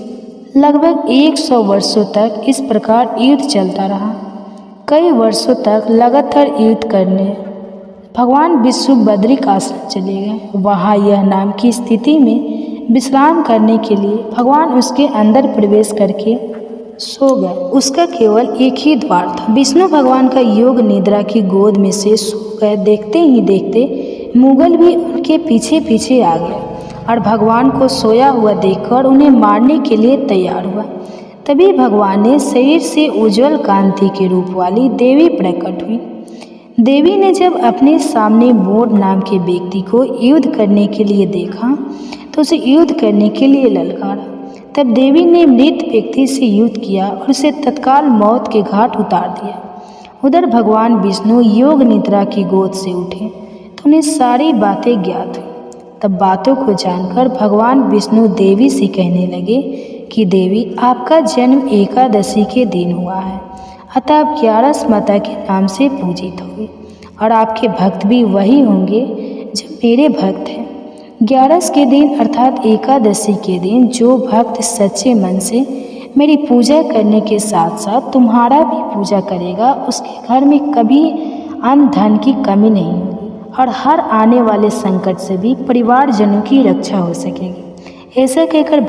लगभग 100 वर्षों तक इस प्रकार युद्ध चलता रहा। कई वर्षों तक लगातार युद्ध करने भगवान विष्णु बद्रिक आश्रम चले गए। वहाँ यह नाम की स्थिति में विश्राम करने के लिए भगवान उसके अंदर प्रवेश करके सो गए। उसका केवल एक ही द्वार था। विष्णु भगवान का योग निद्रा की गोद में से सो गए। देखते ही देखते मुगल भी उनके पीछे पीछे आ गए और भगवान को सोया हुआ देखकर उन्हें मारने के लिए तैयार हुआ। तभी भगवान ने शरीर से उज्जवल कांति के रूप वाली देवी प्रकट हुई। देवी ने जब अपने सामने मोर नाम के व्यक्ति को युद्ध करने के लिए देखा तो उसे युद्ध करने के लिए ललकारा। तब देवी ने मृत व्यक्ति से युद्ध किया और उसे तत्काल मौत के घाट उतार दिया। उधर भगवान विष्णु योग निद्रा की गोद से उठे तो उन्हें सारी बातें ज्ञात हुई। तब बातों को जानकर भगवान विष्णु देवी से कहने लगे कि देवी, आपका जन्म एकादशी के दिन हुआ है, अतः आप 11 माता के नाम से पूजित होंगे और आपके भक्त भी वही होंगे जो मेरे भक्त हैं। 11 के दिन अर्थात एकादशी के दिन जो भक्त सच्चे मन से मेरी पूजा करने के साथ साथ तुम्हारा भी पूजा करेगा, उसके घर में कभी अन्न धन की कमी नहीं होगी और हर आने वाले संकट से भी परिवारजनों की रक्षा हो सकेगी। ऐसा कहकर